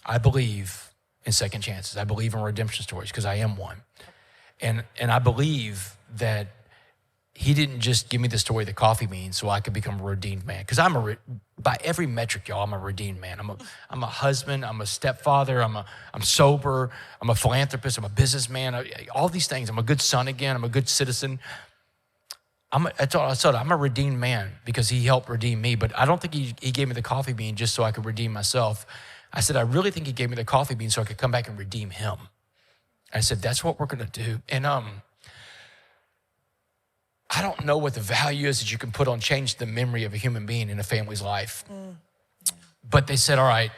I believe in second chances. I believe in redemption stories because I am one. And I believe that he didn't just give me the story of the coffee bean so I could become a redeemed man. Because by every metric, y'all, I'm a redeemed man. I'm a husband. I'm a stepfather. I'm sober. I'm a philanthropist. I'm a businessman. All these things. I'm a good son again. I'm a good citizen. I told him, I'm a redeemed man because he helped redeem me. But I don't think he gave me the coffee bean just so I could redeem myself. I said, I really think he gave me the coffee bean so I could come back and redeem him. I said, that's what we're going to do. And I don't know what the value is that you can put on change the memory of a human being in a family's life. But they said, all right,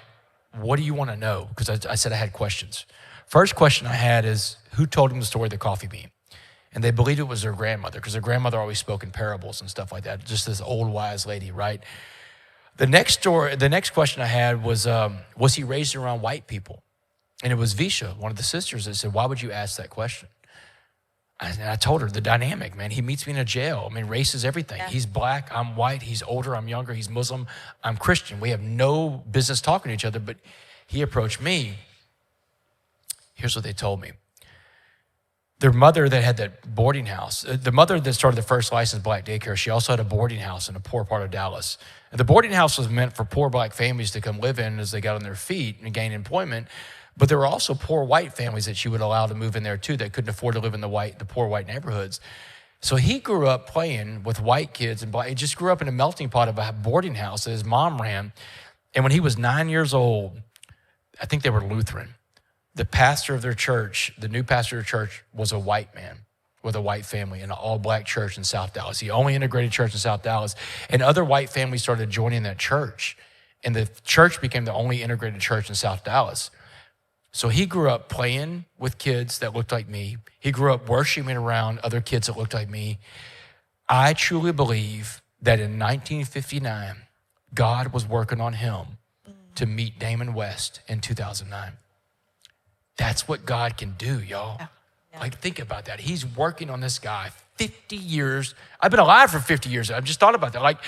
what do you want to know? Because I said I had questions. First question I had is, who told him the story of the coffee bean? And they believed it was their grandmother because their grandmother always spoke in parables and stuff like that. Just this old wise lady, right? The next question I had was he raised around white people? And it was Visha, one of the sisters, that said, why would you ask that question? And I told her the dynamic, man. He meets me in a jail. I mean, race is everything. Yeah. He's black, I'm white, he's older, I'm younger, he's Muslim, I'm Christian. We have no business talking to each other, but he approached me. Here's what they told me. Their mother that had that boarding house, the mother that started the first licensed black daycare, she also had a boarding house in a poor part of Dallas. And the boarding house was meant for poor black families to come live in as they got on their feet and gain employment. But there were also poor white families that she would allow to move in there too that couldn't afford to live in the poor white neighborhoods. So he grew up playing with white kids and he just grew up in a melting pot of a boarding house that his mom ran. And when he was 9 years old, I think they were Lutheran. The pastor of their church, the new pastor of the church, was a white man with a white family in an all-black church in South Dallas. The only integrated church in South Dallas. And other white families started joining that church. And the church became the only integrated church in South Dallas. So he grew up playing with kids that looked like me. He grew up worshiping around other kids that looked like me. I truly believe that in 1959, God was working on him to meet Damon West in 2009. That's what God can do, y'all. Yeah. Like, think about that. He's working on this guy 50 years. I've been alive for 50 years. I've just thought about that. Like,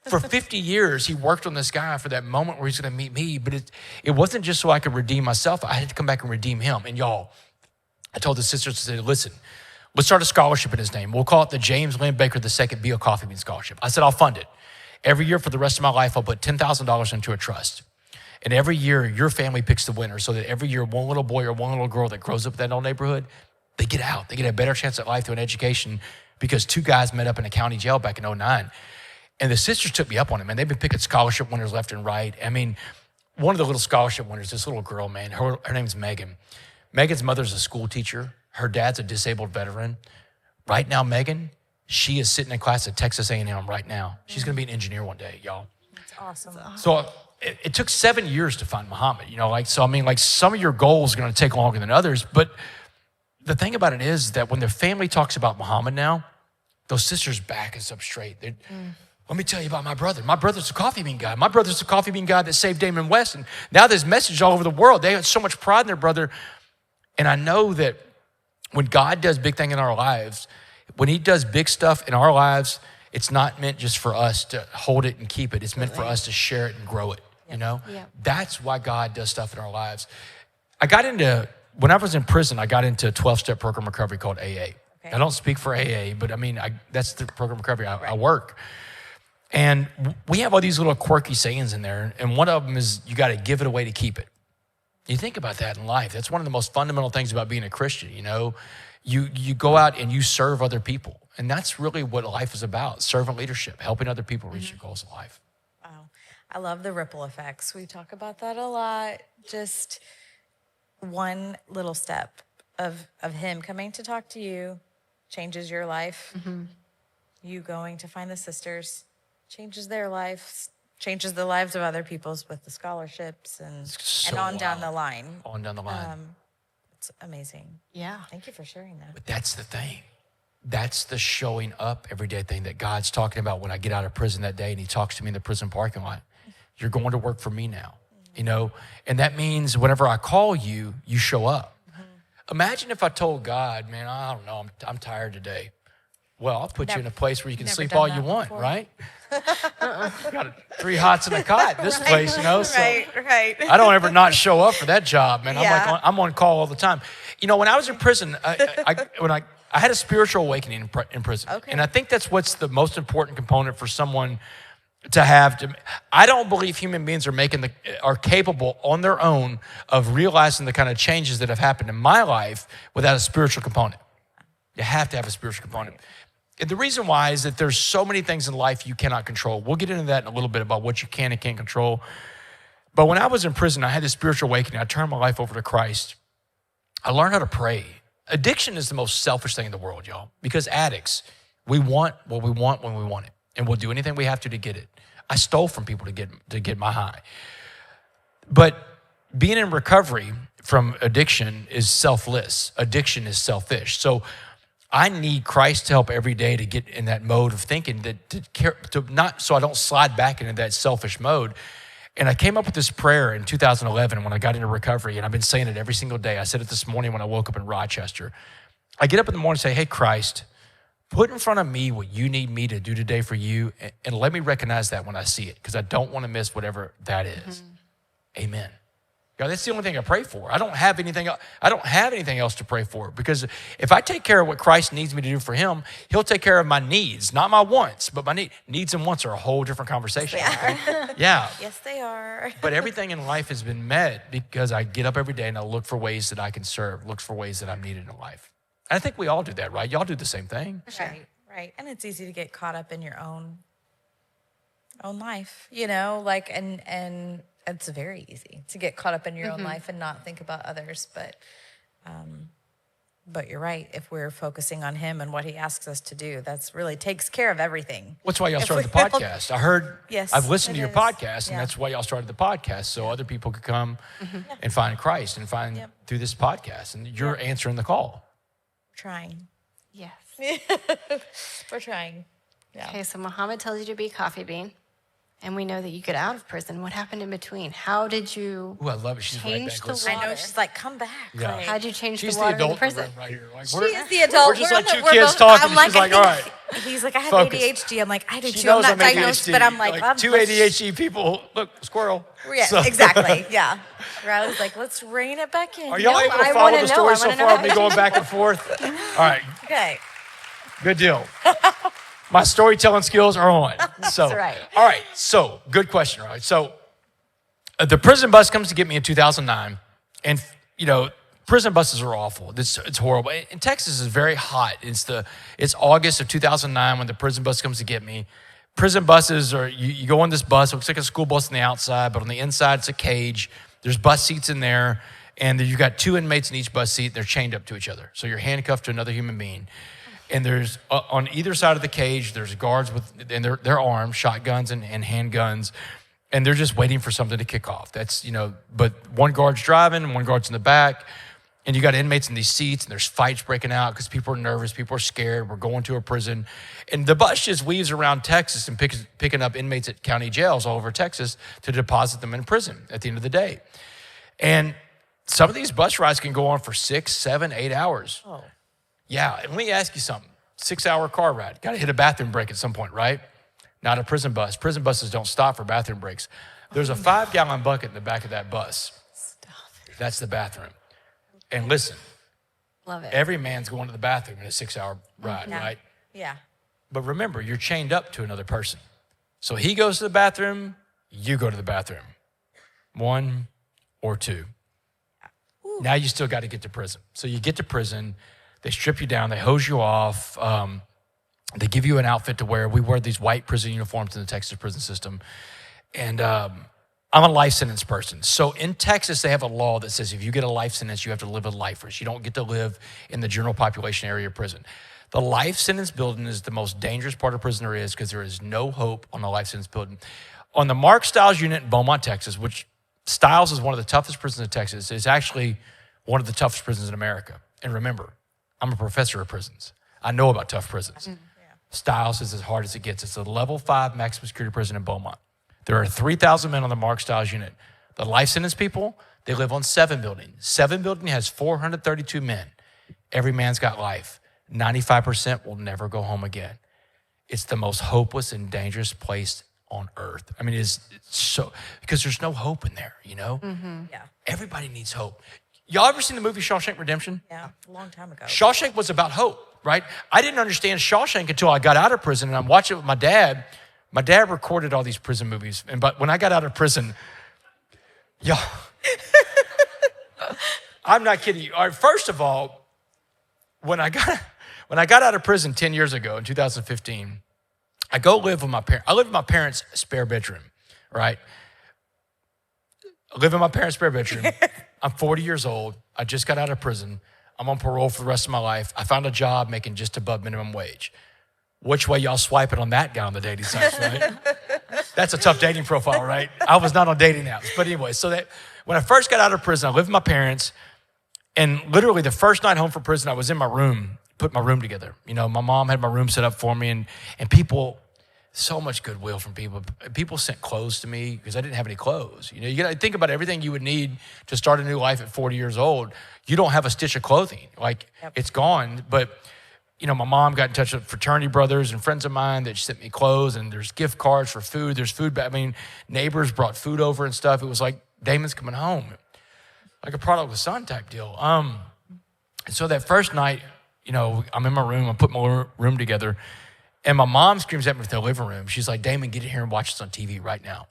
for 50 years, he worked on this guy for that moment where he's going to meet me. But it wasn't just so I could redeem myself. I had to come back and redeem him. And y'all, I told the sisters, I said, listen, let's start a scholarship in his name. We'll call it the James Lynn Baker II Be a Coffee Bean Scholarship. I said, I'll fund it. Every year for the rest of my life, I'll put $10,000 into a trust. And every year, your family picks the winner so that every year, one little boy or one little girl that grows up in that old neighborhood, they get out. They get a better chance at life through an education because 2 guys met up in a county jail back in 2009. And the sisters took me up on it, man. They've been picking scholarship winners left and right. I mean, one of the little scholarship winners, this little girl, man, her name's Megan. Megan's mother's a school teacher. Her dad's a disabled veteran. Right now, Megan, she is sitting in class at Texas A&M right now. She's going to be an engineer one day, y'all. That's awesome. So it took 7 years to find Muhammad, you know, like, so I mean, like some of your goals are going to take longer than others, but the thing about it is that when their family talks about Muhammad now, those sisters back us up straight. Let me tell you about my brother. My brother's a coffee bean guy. My brother's a coffee bean guy that saved Damon West. And now there's message all over the world. They have so much pride in their brother. And I know that when God does big things in our lives, when he does big stuff in our lives, it's not meant just for us to hold it and keep it. It's meant for us to share it and grow it, you know? Yeah. That's why God does stuff in our lives. When I was in prison, I got into a 12-step program recovery called AA. Okay. I don't speak for AA, but I mean, that's the program recovery I work. And we have all these little quirky sayings in there. And one of them is, you got to give it away to keep it. You think about that in life. That's one of the most fundamental things about being a Christian, you know. You go out and you serve other people. And that's really what life is about, servant leadership, helping other people reach their goals in life. Wow. I love the ripple effects. We talk about that a lot. Just one little step of him coming to talk to you changes your life. You going to find the sisters changes their lives, changes the lives of other people's with the scholarships and on down the line. On down the line. It's amazing. Yeah. Thank you for sharing that. But that's the thing. That's the showing up everyday thing that God's talking about when I get out of prison that day and he talks to me in the prison parking lot. You're going to work for me now, you know? And that means whenever I call you, you show up. Imagine if I told God, man, I don't know, I'm tired today. Well, I'll put you in a place where you can sleep all you want, right? Got 3 hots and a cot in this place, you know? So Right. I don't ever not show up for that job, man. Yeah. I'm on call all the time. You know, when I was in prison, I had a spiritual awakening in prison. Okay. And I think that's what's the most important component for someone to have. I don't believe human beings are capable on their own of realizing the kind of changes that have happened in my life without a spiritual component. You have to have a spiritual component. And the reason why is that there's so many things in life you cannot control. We'll get into that in a little bit about what you can and can't control. But when I was in prison, I had this spiritual awakening. I turned my life over to Christ. I learned how to pray. Addiction is the most selfish thing in the world, y'all, because addicts, we want what we want when we want it, and we'll do anything we have to get it. I stole from people to get my high. But being in recovery from addiction is selfless. Addiction is selfish. So I need Christ to help every day to get in that mode of thinking, so I don't slide back into that selfish mode. And I came up with this prayer in 2011 when I got into recovery, and I've been saying it every single day. I said it this morning when I woke up in Rochester. I get up in the morning and say, hey, Christ, put in front of me what you need me to do today for you, and let me recognize that when I see it, because I don't want to miss whatever that is. Amen. God, that's the only thing I pray for. I don't have anything else to pray for, because if I take care of what Christ needs me to do for him, he'll take care of my needs, not my wants, but my needs and wants are a whole different conversation. Yeah. Yes, they are. But everything in life has been met because I get up every day and I look for ways that I can serve, look for ways that I'm needed in life. And I think we all do that, right? Y'all do the same thing. Right. And it's easy to get caught up in your own life, you know, like, and it's very easy to get caught up in your own life and not think about others. But you're right. If we're focusing on him and what he asks us to do, that's really takes care of everything. That's why y'all started the podcast. I heard, Yes, I've listened to your is. podcast, and Yeah. that's why y'all started the podcast, so other people could come and find Christ and find through this podcast. And you're answering the call. Trying. Yes. We're trying. Yeah. Okay, so Muhammad tells you to be a coffee bean, and we know that you get out of prison. What happened in between? How did you Ooh, I love it. She's right change back. the Listen. water? I know, she's like, come back. Yeah. Like, How did you change She's the the water in the adult prison? right here. Like, she is the adult. We're just like two we're kids both- talking. I'm like, She's like, I all think- right. He's like, I have Focus. ADHD. I'm like, I do She too. I'm knows not I'm diagnosed, ADHD. but I'm like, two ADHD people. Look, squirrel. Yeah, So- exactly. Yeah. Riley's like, let's rein it back in. Are y'all No, able to I follow wanna the know. story I so wanna know far? how Me going back and forth. All right, Okay. good deal. My storytelling skills are on. So, right. All right. So, good question. All right. So, the prison bus comes to get me in 2009, and you know, prison buses are awful. It's horrible. And Texas is very hot. It's August of 2009 when the prison bus comes to get me. Prison buses are you go on this bus. It looks like a school bus on the outside, but on the inside it's a cage. There's bus seats in there, and you've got 2 inmates in each bus seat. They're chained up to each other, so you're handcuffed to another human being. And there's on either side of the cage, there's guards and they're armed, shotguns and handguns, and they're just waiting for something to kick off. That's but one guard's driving, one guard's in the back, and you got inmates in these seats, and there's fights breaking out because people are nervous, people are scared. We're going to a prison, and the bus just weaves around Texas and picking up inmates at county jails all over Texas to deposit them in prison at the end of the day. And some of these bus rides can go on for 6, 7, 8 hours. Oh. Yeah, and let me ask you something. 6-hour car ride. Got to hit a bathroom break at some point, right? Not a prison bus. Prison buses don't stop for bathroom breaks. There's a 5-gallon bucket in the back of that bus. That's the bathroom. And listen, Love it. every man's going to the bathroom in a 6-hour ride, Yeah. right? Yeah. But remember, you're chained up to another person. So he goes to the bathroom, you go to the bathroom. 1 or 2. Now you still got to get to prison. So you get to prison, they strip you down, they hose you off, they give you an outfit to wear. We wear these white prison uniforms in the Texas prison system. And I'm a life sentence person. So in Texas, they have a law that says if you get a life sentence, you have to live with lifers. You don't get to live in the general population area of prison. The life sentence building is the most dangerous part of prison there is because there is no hope on the life sentence building. On the Mark Stiles unit in Beaumont, Texas, which Stiles is one of the toughest prisons in Texas, is actually one of the toughest prisons in America. And remember, I'm a professor of prisons. I know about tough prisons. Stiles is as hard as it gets. It's a level 5 maximum security prison in Beaumont. There are 3,000 men on the Mark Stiles unit. The life sentence people, they live on 7 buildings. 7 building has 432 men. Every man's got life. 95% will never go home again. It's the most hopeless and dangerous place on earth. I mean, it's so, because there's no hope in there, you know? Yeah. Everybody needs hope. Y'all ever seen the movie Shawshank Redemption? Yeah, a long time ago. Shawshank was about hope, right? I didn't understand Shawshank until I got out of prison, and I'm watching it with my dad. My dad recorded all these prison movies, but when I got out of prison, y'all, I'm not kidding you. All right, first of all, when I got out of prison 10 years ago in 2015, I go live with my parents. I live in my parents' spare bedroom, right? I live in my parents' spare bedroom. I'm 40 years old. I just got out of prison. I'm on parole for the rest of my life. I found a job making just above minimum wage. Which way y'all swiping on that guy on the dating sites, right? That's a tough dating profile, right? I was not on dating apps. But anyway, so that when I first got out of prison, I lived with my parents. And literally the first night home from prison, I was in my room, put my room together. You know, my mom had my room set up for me, and people, so much goodwill from people. People sent clothes to me because I didn't have any clothes. You know, you got to think about everything you would need to start a new life at 40 years old. You don't have a stitch of clothing. Like, It's gone. But, you know, my mom got in touch with fraternity brothers and friends of mine that sent me clothes, and there's gift cards for food. There's food. I mean, neighbors brought food over and stuff. It was like Damon's coming home, like a prodigal son type deal. And so that first night, you know, I'm in my room. I put my room together. And my mom screams at me from the living room. She's like, Damon, get in here and watch this on TV right now.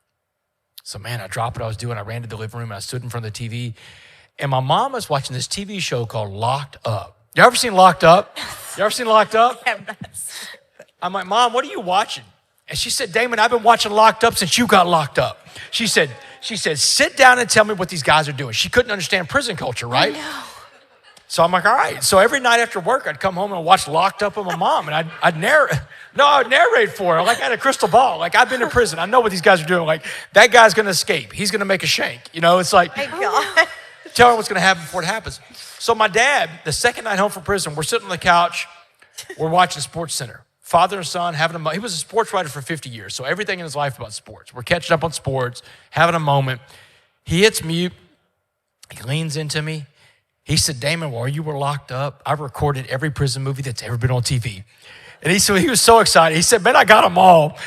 So, man, I dropped what I was doing. I ran to the living room, and I stood in front of the TV. And my mom was watching this TV show called Locked Up. You ever seen Locked Up? You ever seen Locked Up? I'm like, Mom, what are you watching? And she said, Damon, I've been watching Locked Up since you got locked up. She said, sit down and tell me what these guys are doing. She couldn't understand prison culture, right? I know. So I'm like, all right. So every night after work, I'd come home and watch Locked Up with my mom, and I'd narrate for her. Like I had a crystal ball. Like, I've been to prison. I know what these guys are doing. Like, that guy's going to escape. He's going to make a shank. You know, it's like, My God. tell her what's going to happen before it happens. So my dad, the second night home from prison, we're sitting on the couch. We're watching Sports Center. Father and son having he was a sports writer for 50 years. So everything in his life about sports. We're catching up on sports, having a moment. He hits mute. He leans into me. He said, Damon, while you were locked up, I recorded every prison movie that's ever been on TV. And he was so excited. He said, man, I got them all.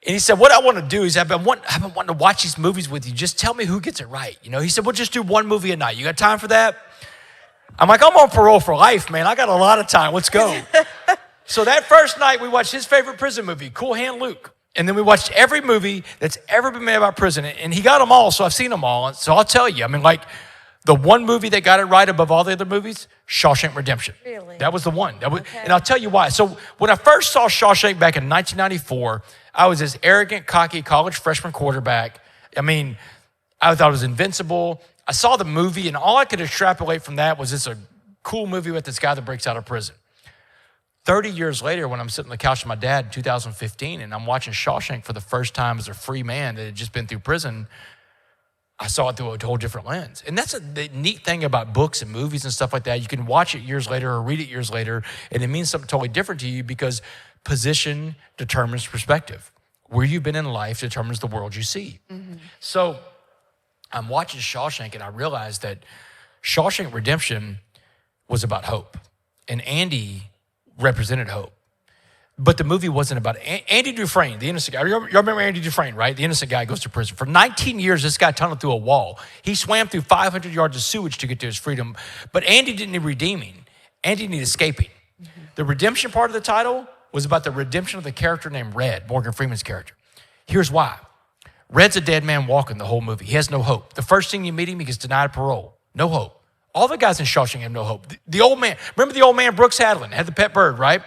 And he said, what I want to do is I've been wanting to watch these movies with you. Just tell me who gets it right. You know, he said, we'll just do one movie a night. You got time for that? I'm like, I'm on parole for life, man. I got a lot of time. Let's go. So that first night, we watched his favorite prison movie, Cool Hand Luke. And then we watched every movie that's ever been made about prison. And he got them all, so I've seen them all. So I'll tell you, I mean, like, the one movie that got it right above all the other movies, Shawshank Redemption. Really? That was the one. And I'll tell you why. So when I first saw Shawshank back in 1994, I was this arrogant, cocky college freshman quarterback. I mean, I thought it was invincible. I saw the movie, and all I could extrapolate from that was it's a cool movie with this guy that breaks out of prison. 30 years later, when I'm sitting on the couch with my dad in 2015, and I'm watching Shawshank for the first time as a free man that had just been through prison, I saw it through a whole different lens. And that's the neat thing about books and movies and stuff like that. You can watch it years later or read it years later, and it means something totally different to you because position determines perspective. Where you've been in life determines the world you see. Mm-hmm. So I'm watching Shawshank, and I realized that Shawshank Redemption was about hope. And Andy represented hope. But the movie wasn't about it. Andy Dufresne, the innocent guy. You remember Andy Dufresne, right? The innocent guy goes to prison. For 19 years, this guy tunneled through a wall. He swam through 500 yards of sewage to get to his freedom. But Andy didn't need redeeming. Andy needed escaping. Mm-hmm. The redemption part of the title was about the redemption of the character named Red, Morgan Freeman's character. Here's why. Red's a dead man walking the whole movie. He has no hope. The first thing you meet him, he gets denied parole. No hope. All the guys in Shawshank have no hope. The old man, remember the old man, Brooks Hadlin, had the pet bird, right?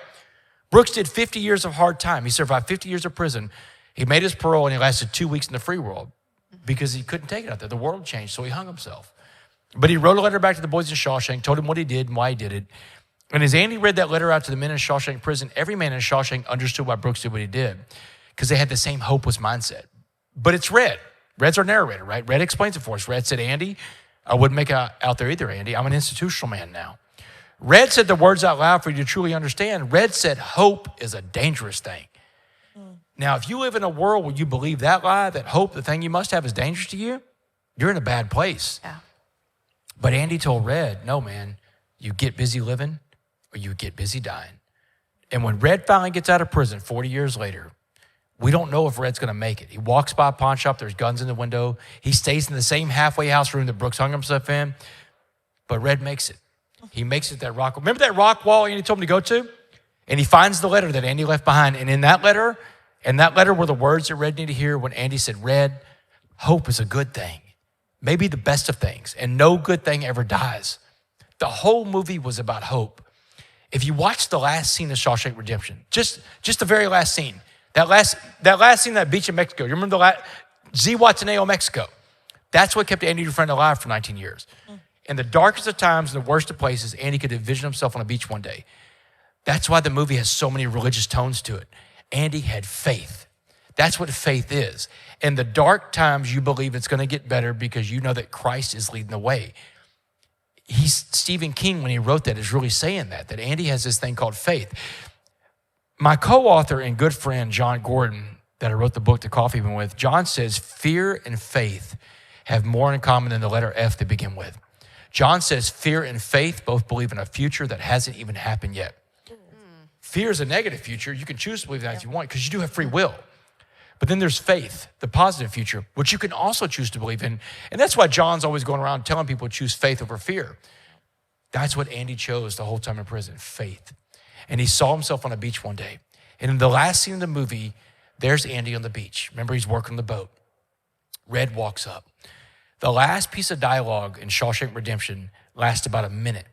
Brooks did 50 years of hard time. He survived 50 years of prison. He made his parole and he lasted 2 weeks in the free world because he couldn't take it out there. The world changed, so he hung himself. But he wrote a letter back to the boys in Shawshank, told them what he did and why he did it. And as Andy read that letter out to the men in Shawshank prison, every man in Shawshank understood why Brooks did what he did because they had the same hopeless mindset. But it's Red. Red's our narrator, right? Red explains it for us. Red said, Andy, I wouldn't make it out there either, Andy. I'm an institutional man now. Red said the words out loud for you to truly understand. Red said hope is a dangerous thing. Now, if you live in a world where you believe that lie, that hope, the thing you must have is dangerous to you, you're in a bad place. Yeah. But Andy told Red, no, man, you get busy living or you get busy dying. And when Red finally gets out of prison 40 years later, we don't know if Red's going to make it. He walks by a pawn shop. There's guns in the window. He stays in the same halfway house room that Brooks hung himself in. But Red makes it. He makes it that rock. Remember that rock wall Andy told him to go to? And he finds the letter that Andy left behind. And in that letter were the words that Red needed to hear when Andy said, Red, hope is a good thing. Maybe the best of things. And no good thing ever dies. The whole movie was about hope. If you watch the last scene of Shawshank Redemption, just the very last scene, that last scene, that beach in Mexico, you remember Zihuatanejo, Mexico? That's what kept Andy Dufresne alive for 19 years. In the darkest of times, in the worst of places, Andy could envision himself on a beach one day. That's why the movie has so many religious tones to it. Andy had faith. That's what faith is. In the dark times, you believe it's going to get better because you know that Christ is leading the way. Stephen King, when he wrote that, is really saying that Andy has this thing called faith. My co-author and good friend, John Gordon, that I wrote the book, The Coffee Bean with, John says fear and faith have more in common than the letter F they begin with. John says fear and faith both believe in a future that hasn't even happened yet. Fear is a negative future. You can choose to believe that if you want because you do have free will. But then there's faith, the positive future, which you can also choose to believe in. And that's why John's always going around telling people to choose faith over fear. That's what Andy chose the whole time in prison, faith. And he saw himself on a beach one day. And in the last scene of the movie, there's Andy on the beach. Remember, he's working the boat. Red walks up. The last piece of dialogue in Shawshank Redemption lasts about a minute,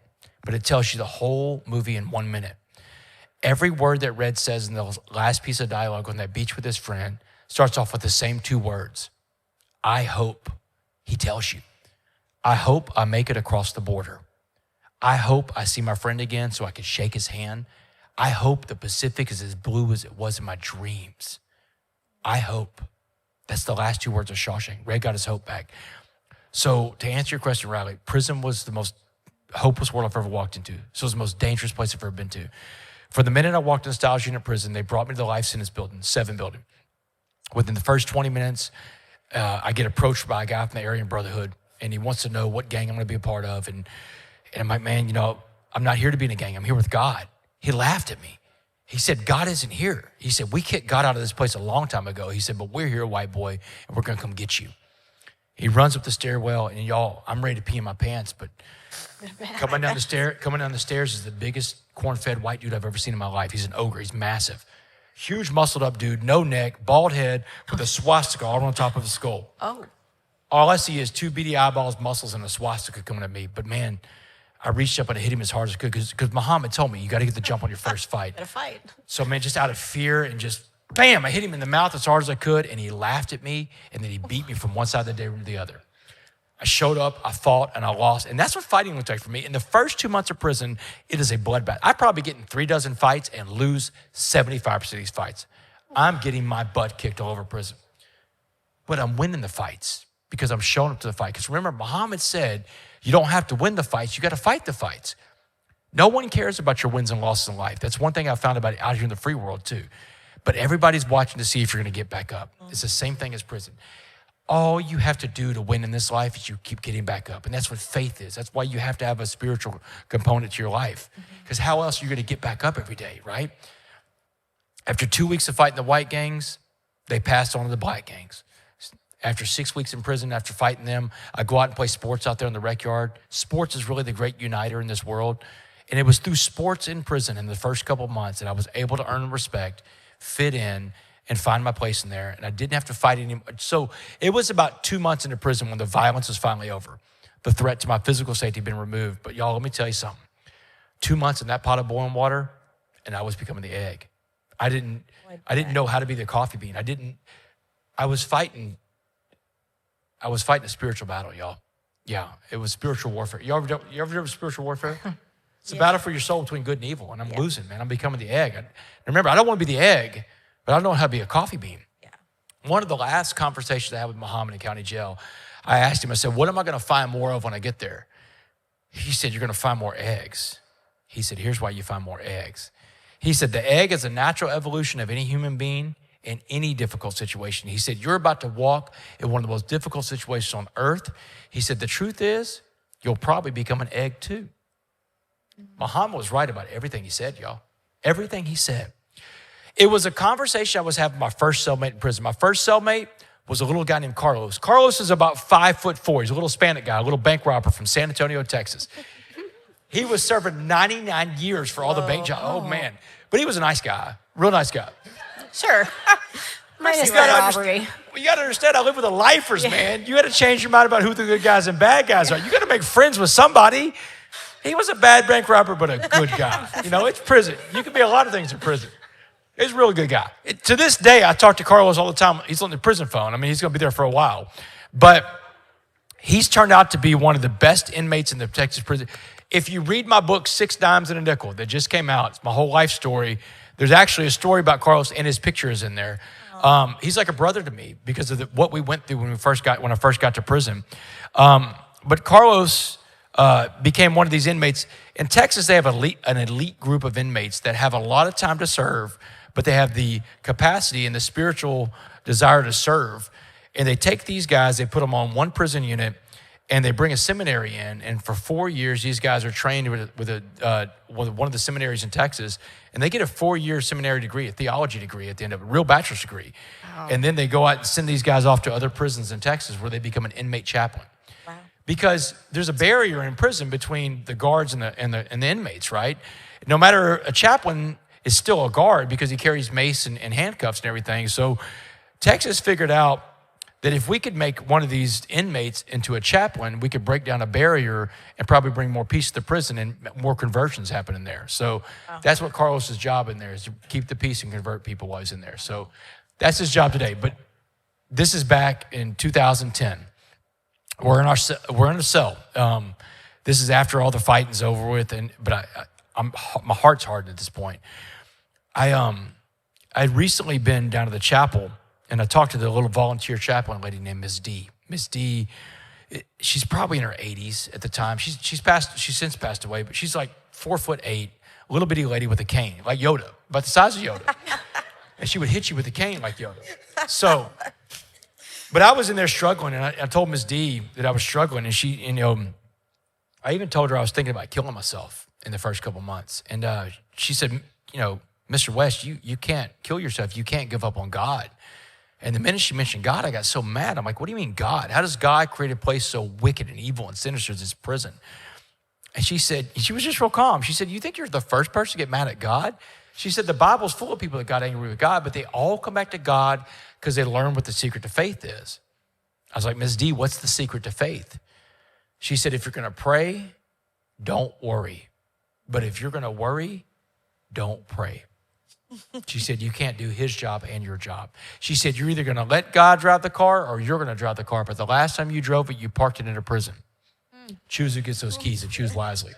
but it tells you the whole movie in 1 minute. Every word that Red says in the last piece of dialogue on that beach with his friend starts off with the same 2 words. I hope, he tells you. I hope I make it across the border. I hope I see my friend again so I can shake his hand. I hope the Pacific is as blue as it was in my dreams. I hope. That's the last 2 words of Shawshank. Red got his hope back. So to answer your question, Riley, prison was the most hopeless world I've ever walked into. So it was the most dangerous place I've ever been to. For the minute I walked in the Styles Unit prison, they brought me to the Life Sentence building, 7 building. Within the first 20 minutes, I get approached by a guy from the Aryan Brotherhood, and he wants to know what gang I'm going to be a part of. And I'm like, man, I'm not here to be in a gang. I'm here with God. He laughed at me. He said, God isn't here. He said, we kicked God out of this place a long time ago. He said, but we're here, white boy, and we're going to come get you. He runs up the stairwell, and y'all, I'm ready to pee in my pants, but coming down the stairs is the biggest corn-fed white dude I've ever seen in my life. He's an ogre. He's massive. Huge, muscled-up dude, no neck, bald head, with a swastika all on top of his skull. Oh. All I see is 2 beady eyeballs, muscles, and a swastika coming at me. But, man, I reached up and I hit him as hard as I could because Muhammad told me you got to get the jump on your first fight. Gotta fight. So, man, just out of fear and just, bam, I hit him in the mouth as hard as I could, and he laughed at me, and then he beat me from one side of the day room to the other. I showed up, I fought, and I lost. And that's what fighting looked like for me. In the first 2 months of prison, it is a bloodbath. I'd probably get in 36 fights and lose 75% of these fights. I'm getting my butt kicked all over prison. But I'm winning the fights because I'm showing up to the fight. Because remember, Muhammad said, you don't have to win the fights, you got to fight the fights. No one cares about your wins and losses in life. That's one thing I found about it out here in the free world too. But everybody's watching to see if you're going to get back up. It's the same thing as prison. All you have to do to win in this life is you keep getting back up. And that's what faith is. That's why you have to have a spiritual component to your life. Because how else are you going to get back up every day, right? After 2 weeks of fighting the white gangs, they passed on to the black gangs. After 6 weeks in prison, after fighting them, I go out and play sports out there in the rec yard. Sports is really the great uniter in this world. And it was through sports in prison in the first couple of months that I was able to earn respect, fit in, and find my place in there. And I didn't have to fight anymore. So it was about 2 months into prison when the violence was finally over. the threat to my physical safety had been removed. But y'all, let me tell you something. 2 months in that pot of boiling water, and I was becoming the egg. I didn't know how to be the coffee bean. I was fighting a spiritual battle, y'all. Yeah, it was spiritual warfare. You ever do spiritual warfare? It's a battle for your soul between good and evil, and I'm losing, man. I'm becoming the egg. Remember, I don't want to be the egg, but I don't know how to be a coffee bean. Yeah. One of the last conversations I had with Muhammad in county jail, I asked him, I said, what am I going to find more of when I get there? He said, you're going to find more eggs. He said, here's why you find more eggs. He said, the egg is a natural evolution of any human being in any difficult situation. He said, you're about to walk in one of the most difficult situations on earth. He said, the truth is, you'll probably become an egg too. Muhammad was right about everything he said, y'all. Everything he said. It was a conversation I was having with my first cellmate in prison. My first cellmate was a little guy named Carlos. Carlos is about 5'4". He's a little Hispanic guy, a little bank robber from San Antonio, Texas. He was serving 99 years for all the bank jobs. Oh, man. But he was a nice guy, real nice guy. Sure. Minus You the gotta robbery. you got to understand, I live with the lifers, man. You got to change your mind about who the good guys and bad guys are. You got to make friends with somebody. He was a bad bank robber, but a good guy. You know, it's prison. You can be a lot of things in prison. He's a really good guy. To this day, I talk to Carlos all the time. He's on the prison phone. I mean, he's going to be there for a while. But he's turned out to be one of the best inmates in the Texas prison. If you read my book, 6 Dimes and a Nickel, that just came out, it's my whole life story. There's actually a story about Carlos, and his picture is in there. He's like a brother to me because of what we went through when I first got to prison. But Carlos became one of these inmates. In Texas, they have an elite group of inmates that have a lot of time to serve, but they have the capacity and the spiritual desire to serve. And they take these guys, they put them on one prison unit, and they bring a seminary in. And for 4 years, these guys are trained with one of the seminaries in Texas. And they get a 4-year seminary degree, a theology degree at the end of it, a real bachelor's degree. Wow. And then they go out and send these guys off to other prisons in Texas where they become an inmate chaplain. Wow. Because there's a barrier in prison between the guards and the inmates, right? No matter, a chaplain is still a guard because he carries mace and handcuffs and everything. So Texas figured out that if we could make one of these inmates into a chaplain, we could break down a barrier and probably bring more peace to the prison and more conversions happen in there. So that's what Carlos's job in there is, to keep the peace and convert people while he's in there. So that's his job today. But this is back in 2010. We're in a cell. This is after all the fighting's over with, but my heart's hardened at this point. I'd recently been down to the chapel, and I talked to the little volunteer chaplain lady named Ms. D. Ms. D, she's probably in her 80s at the time. She's since passed away, but she's like 4'8", a little bitty lady with a cane, like Yoda, about the size of Yoda. And she would hit you with a cane like Yoda. So, but I was in there struggling, and I told Ms. D that I was struggling, and she, I even told her I was thinking about killing myself in the first couple months. And she said, Mr. West, you can't kill yourself. You can't give up on God. And the minute she mentioned God, I got so mad. I'm like, what do you mean God? How does God create a place so wicked and evil and sinister as this prison? And she said, she was just real calm. She said, you think you're the first person to get mad at God? She said, the Bible's full of people that got angry with God, but they all come back to God because they learn what the secret to faith is. I was like, Ms. D, what's the secret to faith? She said, if you're going to pray, don't worry. But if you're going to worry, don't pray. She said, you can't do his job and your job. She said, you're either going to let God drive the car or you're going to drive the car. But the last time you drove it, you parked it in a prison. Choose who gets those keys and choose wisely.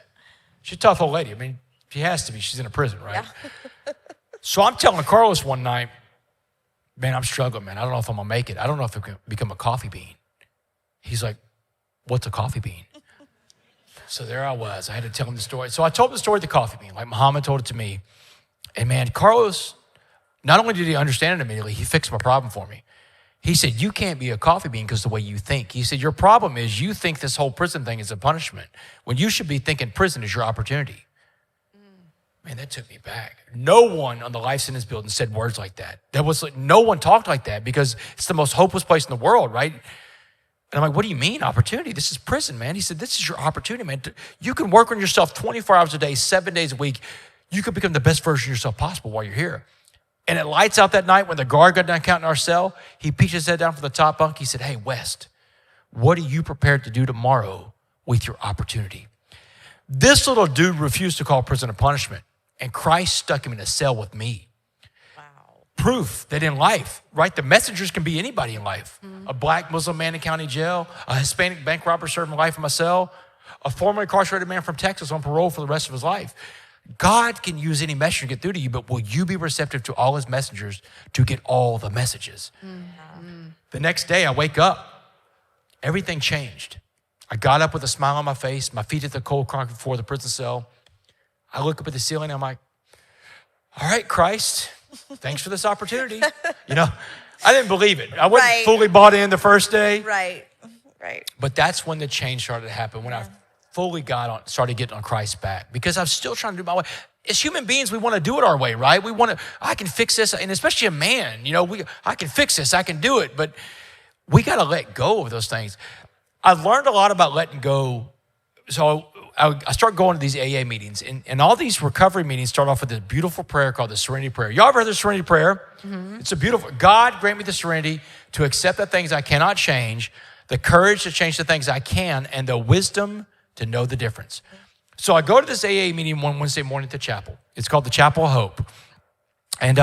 She's a tough old lady. I mean, she has to be. She's in a prison, right? Yeah. So I'm telling Carlos one night, man, I'm struggling, man. I don't know if I'm going to make it. I don't know if I can become a coffee bean. He's like, what's a coffee bean? So there I was. I had to tell him the story. So I told him the story of the coffee bean, like Muhammad told it to me. And man, Carlos, not only did he understand it immediately, he fixed my problem for me. He said, you can't be a coffee bean because the way you think. He said, your problem is you think this whole prison thing is a punishment when you should be thinking prison is your opportunity. Man, that took me back. No one on the Life Sentence building said words like that. No one talked like that because it's the most hopeless place in the world, right? And I'm like, what do you mean opportunity? This is prison, man. He said, this is your opportunity, man. You can work on yourself 24 hours a day, 7 days a week. You could become the best version of yourself possible while you're here. And it lights out that night when the guard got done counting our cell. He peeked his head down from the top bunk. He said, hey, West, what are you prepared to do tomorrow with your opportunity. This little dude refused to call prison a punishment, and Christ stuck him in a cell with me. Wow. Proof that in life, right, the messengers can be anybody in life. A black Muslim man in county jail, a Hispanic bank robber serving life in my cell, a formerly incarcerated man from Texas on parole for the rest of his life. God can use any messenger to get through to you, but will you be receptive to all his messengers to get all the messages? The next day I wake up, everything changed. I got up with a smile on my face, my feet at the cold concrete floor of the prison cell. I look up at the ceiling, I'm like, all right, Christ, thanks for this opportunity. You know, I didn't believe it. I wasn't fully bought in the first day. Right. But that's when the change started to happen, when I fully started getting on Christ's back, because I was still trying to do my way. As human beings, we want to do it our way, right? I can fix this, and especially a man, you know, I can fix this, I can do it, but we got to let go of those things. I learned a lot about letting go. So I started going to these AA meetings, and all these recovery meetings start off with this beautiful prayer called the Serenity Prayer. Y'all ever heard the Serenity Prayer? It's a beautiful, God grant me the serenity to accept the things I cannot change, the courage to change the things I can, and the wisdom to know the difference. So I go to this AA meeting one Wednesday morning at the chapel. It's called the Chapel of Hope. And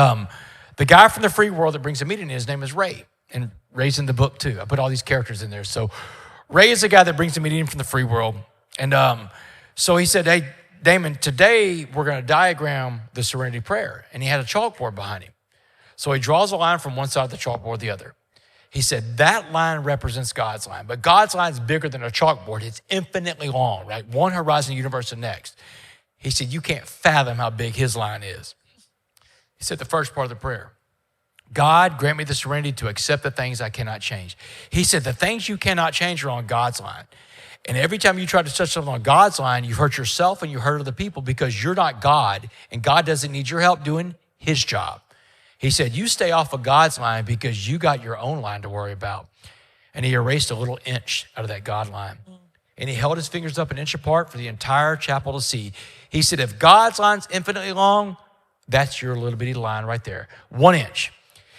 the guy from the free world that brings the meeting in, his name is Ray. And Ray's in the book too. I put all these characters in there. So Ray is the guy that brings the meeting in from the free world. And so he said, hey, Damon, today we're going to diagram the Serenity Prayer. And he had a chalkboard behind him. So he draws a line from one side of the chalkboard to the other. He said, that line represents God's line, but God's line is bigger than a chalkboard. It's infinitely long, right? One horizon of the universe to the next. He said, you can't fathom how big his line is. He said the first part of the prayer, God, grant me the serenity to accept the things I cannot change. He said, the things you cannot change are on God's line. And every time you try to touch something on God's line, you hurt yourself and you hurt other people because you're not God, and God doesn't need your help doing his job. He said, you stay off of God's line because you got your own line to worry about. And he erased a little inch out of that God line. And he held his fingers up an inch apart for the entire chapel to see. He said, if God's line's infinitely long, that's your little bitty line right there, 1 inch.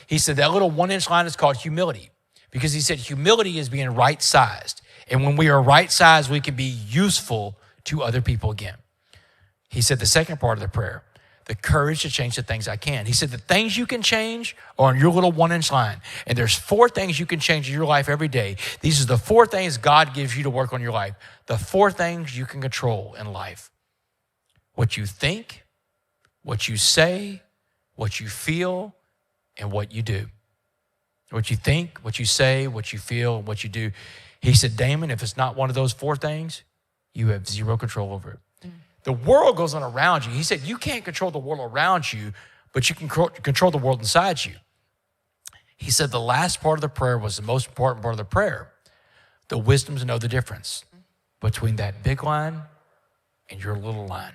He said that little 1 inch line is called humility, because he said humility is being right-sized. And when we are right-sized, we can be useful to other people again. He said the second part of the prayer, the courage to change the things I can. He said the things you can change are on your little 1 inch line. And there's 4 things you can change in your life every day. These are the 4 things God gives you to work on your life. The 4 things you can control in life. What you think, what you say, what you feel, and what you do. What you think, what you say, what you feel, and what you do. He said, Damon, if it's not one of those 4 things, you have zero control over it. The world goes on around you. He said, you can't control the world around you, but you can control the world inside you. He said the last part of the prayer was the most important part of the prayer. The wisdom to know the difference between that big line and your little line.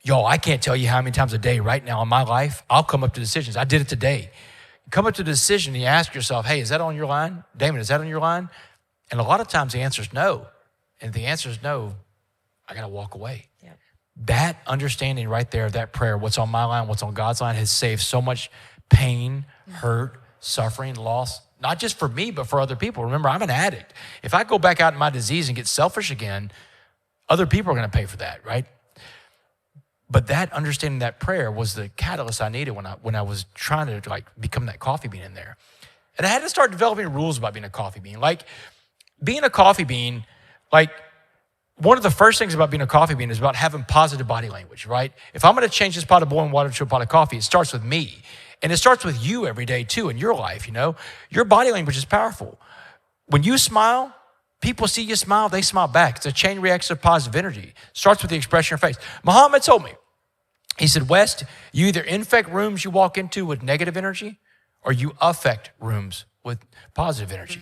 Yo, I can't tell you how many times a day right now in my life, I'll come up to decisions. I did it today. You come up to a decision and you ask yourself, hey, is that on your line? Damon, is that on your line? And a lot of times the answer is no. And if the answer is no, I got to walk away. Yep. That understanding right there, that prayer, what's on my line, what's on God's line, has saved so much pain, hurt, suffering, loss, not just for me, but for other people. Remember, I'm an addict. If I go back out in my disease and get selfish again, other people are going to pay for that, right? But that understanding that prayer was the catalyst I needed when I was trying to become that coffee bean in there. And I had to start developing rules about being a coffee bean. Like being a coffee bean, one of the first things about being a coffee bean is about having positive body language, right? If I'm going to change this pot of boiling water to a pot of coffee, it starts with me. And it starts with you every day too in your life, you know? Your body language is powerful. When you smile, people see you smile, they smile back. It's a chain reaction of positive energy. It starts with the expression of your face. Muhammad told me, he said, West, you either infect rooms you walk into with negative energy or you affect rooms with positive energy.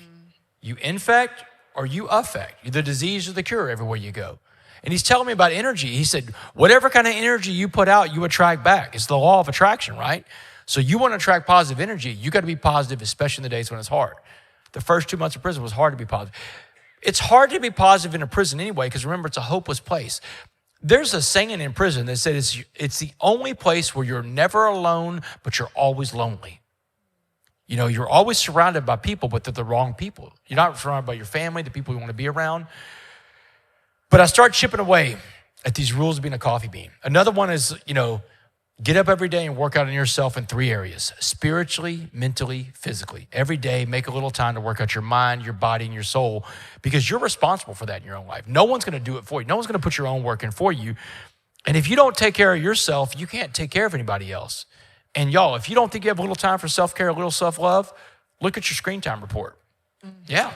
You infect or you affect. You're the disease or the cure everywhere you go. And he's telling me about energy. He said, whatever kind of energy you put out, you attract back. It's the law of attraction, right? So you want to attract positive energy, you got to be positive, especially in the days when it's hard. The first 2 months of prison was hard to be positive. It's hard to be positive in a prison anyway, because remember, it's a hopeless place. There's a saying in prison that said it's the only place where you're never alone, but you're always lonely. You know, you're always surrounded by people, but they're the wrong people. You're not surrounded by your family, the people you want to be around. But I start chipping away at these rules of being a coffee bean. Another one is, get up every day and work out on yourself in 3 areas: spiritually, mentally, physically. Every day, make a little time to work out your mind, your body, and your soul, because you're responsible for that in your own life. No one's going to do it for you. No one's going to put your own work in for you. And if you don't take care of yourself, you can't take care of anybody else. And y'all, if you don't think you have a little time for self-care, a little self-love, look at your screen time report. Yeah,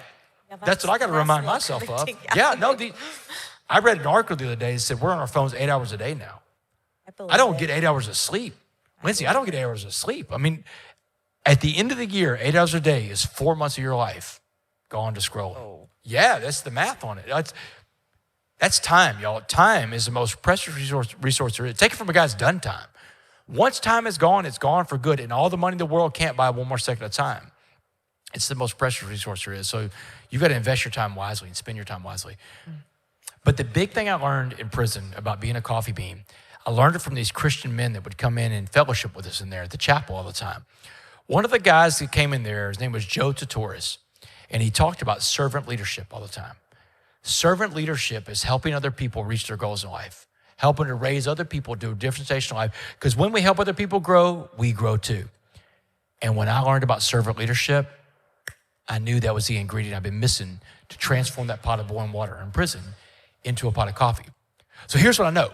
that's what I got to remind myself of. I read an article the other day that said we're on our phones 8 hours a day now. I don't get 8 hours of sleep. Lindsay, I don't get 8 hours of sleep. I mean, at the end of the year, 8 hours a day is 4 months of your life gone to scrolling. Oh. Yeah, that's the math on it. That's time, y'all. Time is the most precious resource there is. Take it from a guy that's done time. Once time is gone, it's gone for good, and all the money in the world can't buy one more second of time. It's the most precious resource there is. So you've got to invest your time wisely and spend your time wisely. But the big thing I learned in prison about being a coffee bean, I learned it from these Christian men that would come in and fellowship with us in there at the chapel all the time. One of the guys that came in there, his name was Joe Tatoris, and he talked about servant leadership all the time. Servant leadership is helping other people reach their goals in life, helping to raise other people to a different station in life, because when we help other people grow, we grow too. And when I learned about servant leadership, I knew that was the ingredient I've been missing to transform that pot of boiling water in prison into a pot of coffee. So here's what I know.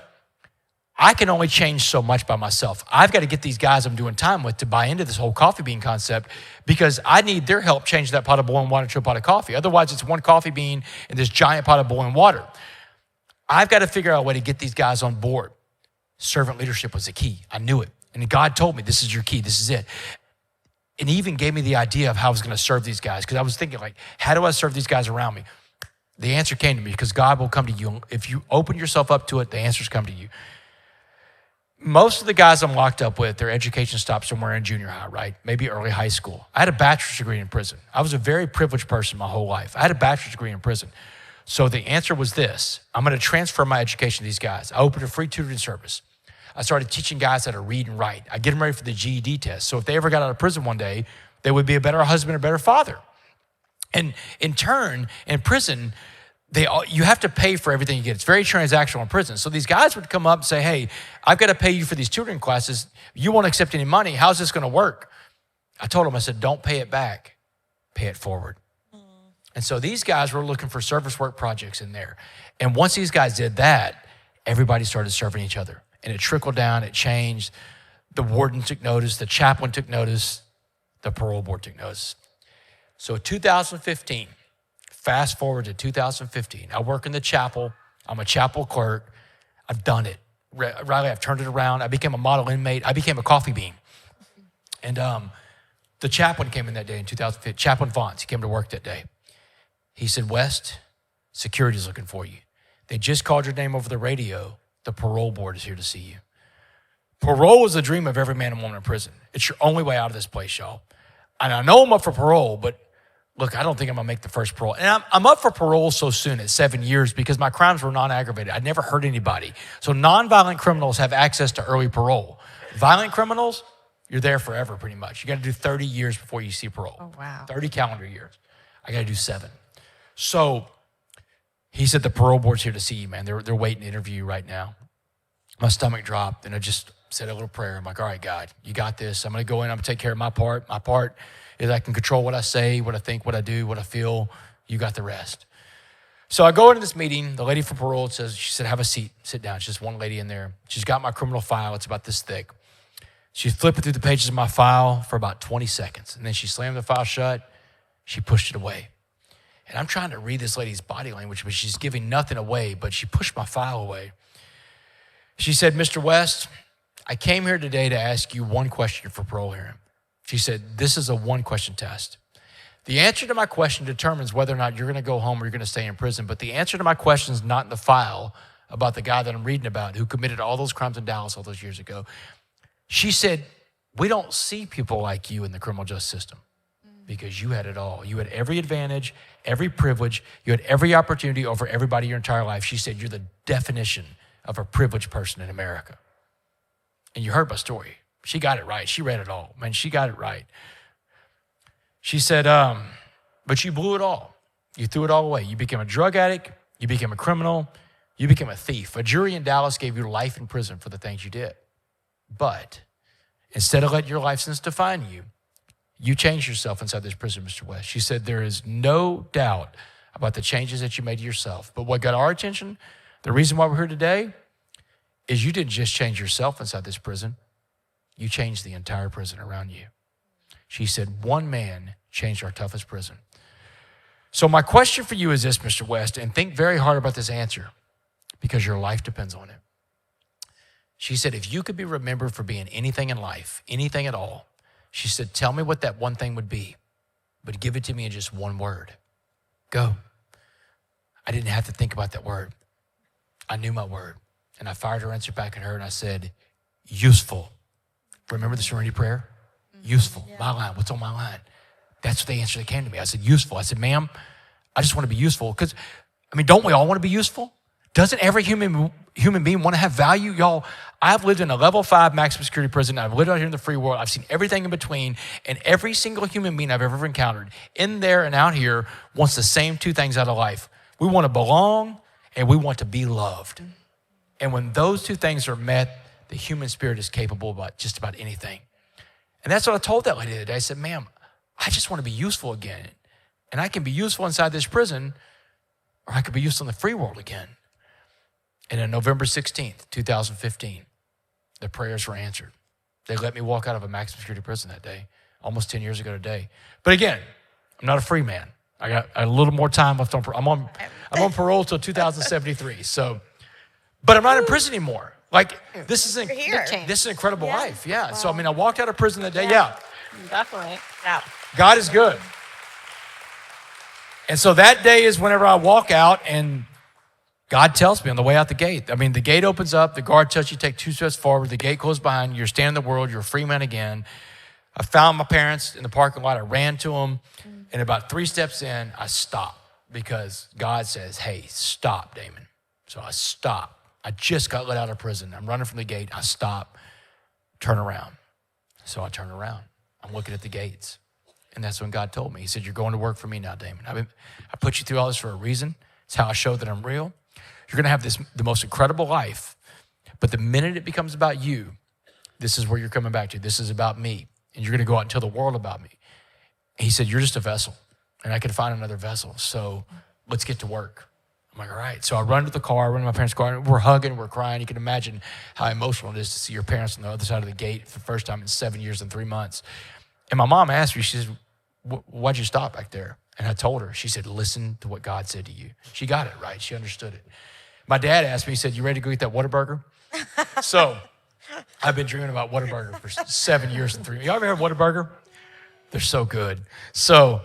I can only change so much by myself. I've got to get these guys I'm doing time with to buy into this whole coffee bean concept, because I need their help changing that pot of boiling water to a pot of coffee. Otherwise, it's one coffee bean in this giant pot of boiling water. I've got to figure out a way to get these guys on board. Servant leadership was the key. I knew it. And God told me, this is your key. This is it. And he even gave me the idea of how I was going to serve these guys, because I was thinking, how do I serve these guys around me? The answer came to me, because God will come to you. If you open yourself up to it, the answers come to you. Most of the guys I'm locked up with, their education stopped somewhere in junior high, right? Maybe early high school. I had a bachelor's degree in prison. I was a very privileged person my whole life. I had a bachelor's degree in prison. So the answer was this: I'm going to transfer my education to these guys. I opened a free tutoring service. I started teaching guys how to read and write. I get them ready for the GED test. So if they ever got out of prison one day, they would be a better husband, a better father. And in turn, in prison, you have to pay for everything you get. It's very transactional in prison. So these guys would come up and say, hey, I've got to pay you for these tutoring classes. You won't accept any money. How's this going to work? I told them, I said, don't pay it back. Pay it forward. And so these guys were looking for service work projects in there. And once these guys did that, everybody started serving each other. And it trickled down, it changed. The warden took notice, the chaplain took notice, the parole board took notice. So 2015, fast forward to 2015, I work in the chapel. I'm a chapel clerk. I've done it. Riley, I've turned it around. I became a model inmate. I became a coffee bean. And the chaplain came in that day in 2015, Chaplain Vance. He came to work that day. He said, West, security's looking for you. They just called your name over the radio. The parole board is here to see you. Parole is the dream of every man and woman in prison. It's your only way out of this place, y'all. And I know I'm up for parole, but look, I don't think I'm going to make the first parole. And I'm up for parole so soon at 7 years because my crimes were non-aggravated. I never hurt anybody. So nonviolent criminals have access to early parole. Violent criminals, you're there forever pretty much. You got to do 30 years before you see parole. Oh, wow. 30 calendar years. I got to do 7. So he said, the parole board's here to see you, man. They're waiting to interview you right now. My stomach dropped, and I just said a little prayer. I'm like, all right, God, you got this. I'm going to go in. I'm going to take care of my part. My part is I can control what I say, what I think, what I do, what I feel. You got the rest. So I go into this meeting. The lady from parole she said, have a seat, sit down. It's just one lady in there. She's got my criminal file. It's about this thick. She's flipping through the pages of my file for about 20 seconds. And then she slammed the file shut. She pushed it away. And I'm trying to read this lady's body language, but she's giving nothing away, but she pushed my file away. She said, Mr. West, I came here today to ask you one question for parole hearing. She said, this is a one-question test. The answer to my question determines whether or not you're going to go home or you're going to stay in prison, but the answer to my question is not in the file about the guy that I'm reading about who committed all those crimes in Dallas all those years ago. She said, we don't see people like you in the criminal justice system. Because you had it all. You had every advantage, every privilege. You had every opportunity over everybody your entire life. She said, you're the definition of a privileged person in America. And you heard my story. She got it right. She read it all. Man, she got it right. She said, but you blew it all. You threw it all away. You became a drug addict. You became a criminal. You became a thief. A jury in Dallas gave you life in prison for the things you did. But instead of letting your life sentence define you, you changed yourself inside this prison, Mr. West. She said, there is no doubt about the changes that you made to yourself. But what got our attention, the reason why we're here today, is you didn't just change yourself inside this prison. You changed the entire prison around you. She said, one man changed our toughest prison. So my question for you is this, Mr. West, and think very hard about this answer because your life depends on it. She said, if you could be remembered for being anything in life, anything at all, she said, tell me what that one thing would be, but give it to me in just one word. Go. I didn't have to think about that word. I knew my word. And I fired her answer back at her and I said, useful. Remember the serenity prayer? Useful. Yeah. My line. What's on my line? That's the answer that came to me. I said, useful. I said, ma'am, I just want to be useful. Because, don't we all want to be useful? Doesn't every human being want to have value? Y'all, I've lived in a level 5 maximum security prison. I've lived out here in the free world. I've seen everything in between. And every single human being I've ever encountered in there and out here wants the same two things out of life. We want to belong and we want to be loved. And when those two things are met, the human spirit is capable of just about anything. And that's what I told that lady today. I said, ma'am, I just want to be useful again. And I can be useful inside this prison, or I could be useful in the free world again. And on November 16th, 2015, the prayers were answered. They let me walk out of a maximum security prison that day, almost 10 years ago today. But again, I'm not a free man. I got a little more time left on parole. I'm on parole till 2073. So, but I'm not in prison anymore. Like, this is an incredible life. Yeah. Wow. So, I walked out of prison that day. Yeah. Definitely. Yeah. God is good. And so that day is whenever I walk out and God tells me on the way out the gate. The gate opens up, the guard tells you to take 2 steps forward, the gate closed behind you, you're standing in the world, you're a free man again. I found my parents in the parking lot, I ran to them, and about 3 steps in, I stopped because God says, hey, stop, Damon. So I stopped. I just got let out of prison. I'm running from the gate. I stop, turn around. So I turn around. I'm looking at the gates. And that's when God told me. He said, you're going to work for me now, Damon. I put you through all this for a reason. It's how I show that I'm real. You're going to have the most incredible life. But the minute it becomes about you, this is where you're coming back to. This is about me. And you're going to go out and tell the world about me. And he said, you're just a vessel. And I can find another vessel. So let's get to work. I'm like, all right. So I run to the car, I run to my parents' car, and we're hugging, we're crying. You can imagine how emotional it is to see your parents on the other side of the gate for the first time in 7 years and 3 months. And my mom asked me, she says, why'd you stop back there? And I told her, she said, listen to what God said to you. She got it right. She understood it. My dad asked me, he said, you ready to go eat that Whataburger? So I've been dreaming about Whataburger for 7 years and 3 months. Y'all ever had Whataburger? They're so good. So,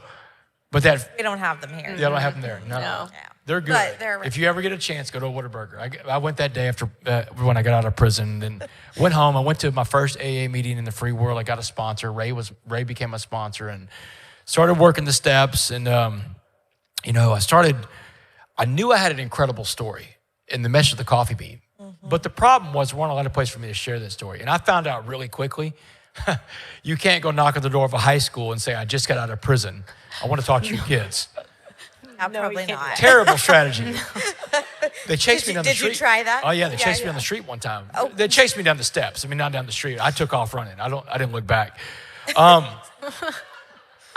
but we don't have them here. They don't have them there. No. Yeah. They're good. If you ever get a chance, go to a Whataburger. I went that day after when I got out of prison. Then went home. I went to my first AA meeting in the free world. I got a sponsor. Ray became my sponsor and started working the steps. And I knew I had an incredible story in the mesh of the coffee bean. Mm-hmm. But the problem was there weren't a lot of places for me to share that story. And I found out really quickly, you can't go knock on the door of a high school and say, I just got out of prison. I want to talk to you kids. Probably not. Terrible strategy. They chased me down the street. Did you try that? Oh yeah, they chased me down the street one time. Oh. They chased me down the steps. Not down the street. I took off running. I didn't look back. I'm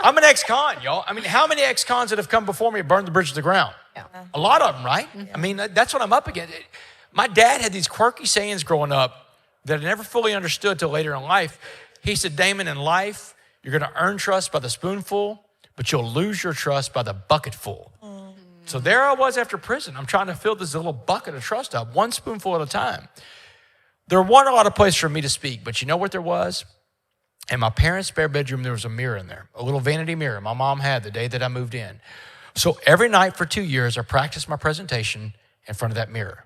an ex-con, y'all. How many ex-cons that have come before me have burned the bridge to the ground? Yeah. A lot of them, right? Yeah. That's what I'm up against. My dad had these quirky sayings growing up that I never fully understood till later in life. He said, Damon, in life, you're going to earn trust by the spoonful, but you'll lose your trust by the bucketful. Mm-hmm. So there I was after prison. I'm trying to fill this little bucket of trust up, one spoonful at a time. There weren't a lot of places for me to speak, but you know what there was? In my parents' spare bedroom, there was a mirror in there, a little vanity mirror my mom had the day that I moved in. So every night for 2 years, I practiced my presentation in front of that mirror.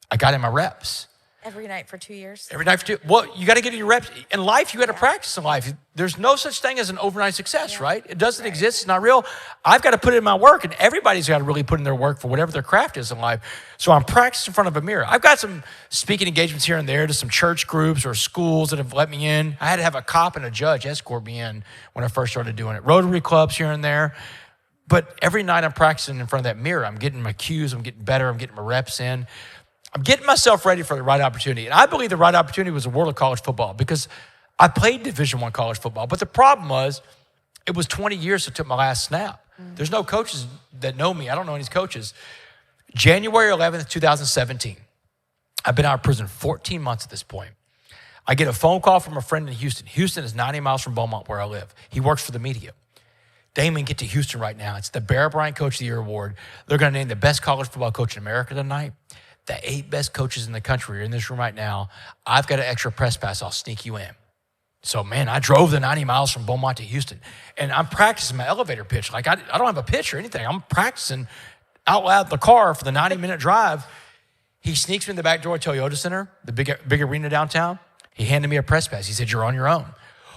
I got in my reps. Every night for 2 years? Every night for 2. Well, you got to get in your reps. In life, you got to practice in life. There's no such thing as an overnight success, right? It doesn't exist. It's not real. I've got to put in my work, and everybody's got to really put in their work for whatever their craft is in life. So I'm practicing in front of a mirror. I've got some speaking engagements here and there to some church groups or schools that have let me in. I had to have a cop and a judge escort me in when I first started doing it. Rotary clubs here and there. But every night I'm practicing in front of that mirror. I'm getting my cues, I'm getting better, I'm getting my reps in. I'm getting myself ready for the right opportunity. And I believe the right opportunity was the world of college football because I played Division I college football. But the problem was, it was 20 years since I took my last snap. There's no coaches that know me. I don't know any coaches. January 11th, 2017. I've been out of prison 14 months at this point. I get a phone call from a friend in Houston. Houston is 90 miles from Beaumont, where I live. He works for the media. Damon, get to Houston right now. It's the Bear Bryant Coach of the Year Award. They're going to name the best college football coach in America tonight. The 8 best coaches in the country are in this room right now. I've got an extra press pass. I'll sneak you in. So, man, I drove the 90 miles from Beaumont to Houston, and I'm practicing my elevator pitch. Like, I don't have a pitch or anything. I'm practicing out loud in the car for the 90-minute drive. He sneaks me in the back door of Toyota Center, the big arena downtown. He handed me a press pass. He said, you're on your own.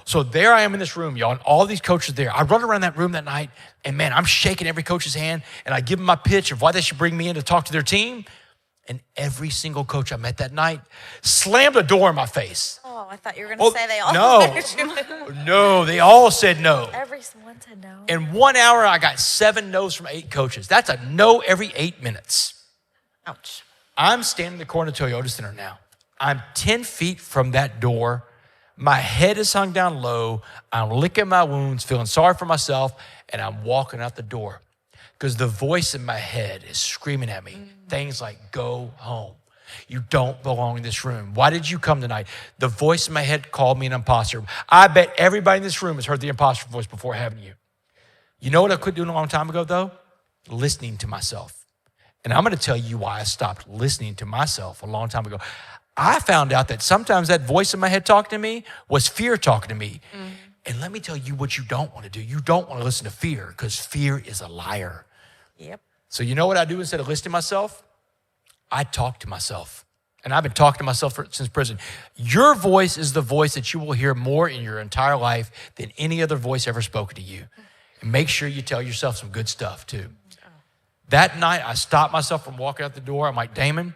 So there I am in this room, y'all, and all these coaches there. I run around that room that night, and, man, I'm shaking every coach's hand, and I give them my pitch of why they should bring me in to talk to their team. And every single coach I met that night slammed a door in my face. Oh, I thought you were going to say they all No, they all said no. Everyone said no. In 1 hour, I got 7 no's from 8 coaches. That's a no every 8 minutes. Ouch. I'm standing in the corner of Toyota Center now. I'm 10 feet from that door. My head is hung down low. I'm licking my wounds, feeling sorry for myself, and I'm walking out the door because the voice in my head is screaming at me. Things like, go home. You don't belong in this room. Why did you come tonight? The voice in my head called me an imposter. I bet everybody in this room has heard the imposter voice before, haven't you? You know what I quit doing a long time ago, though? Listening to myself. And I'm going to tell you why I stopped listening to myself a long time ago. I found out that sometimes that voice in my head talking to me was fear talking to me. And let me tell you what you don't want to do. You don't want to listen to fear because fear is a liar. Yep. So you know what I do instead of listening to myself? I talk to myself. And I've been talking to myself since prison. Your voice is the voice that you will hear more in your entire life than any other voice ever spoken to you. And make sure you tell yourself some good stuff too. That night, I stopped myself from walking out the door. I'm like, Damon,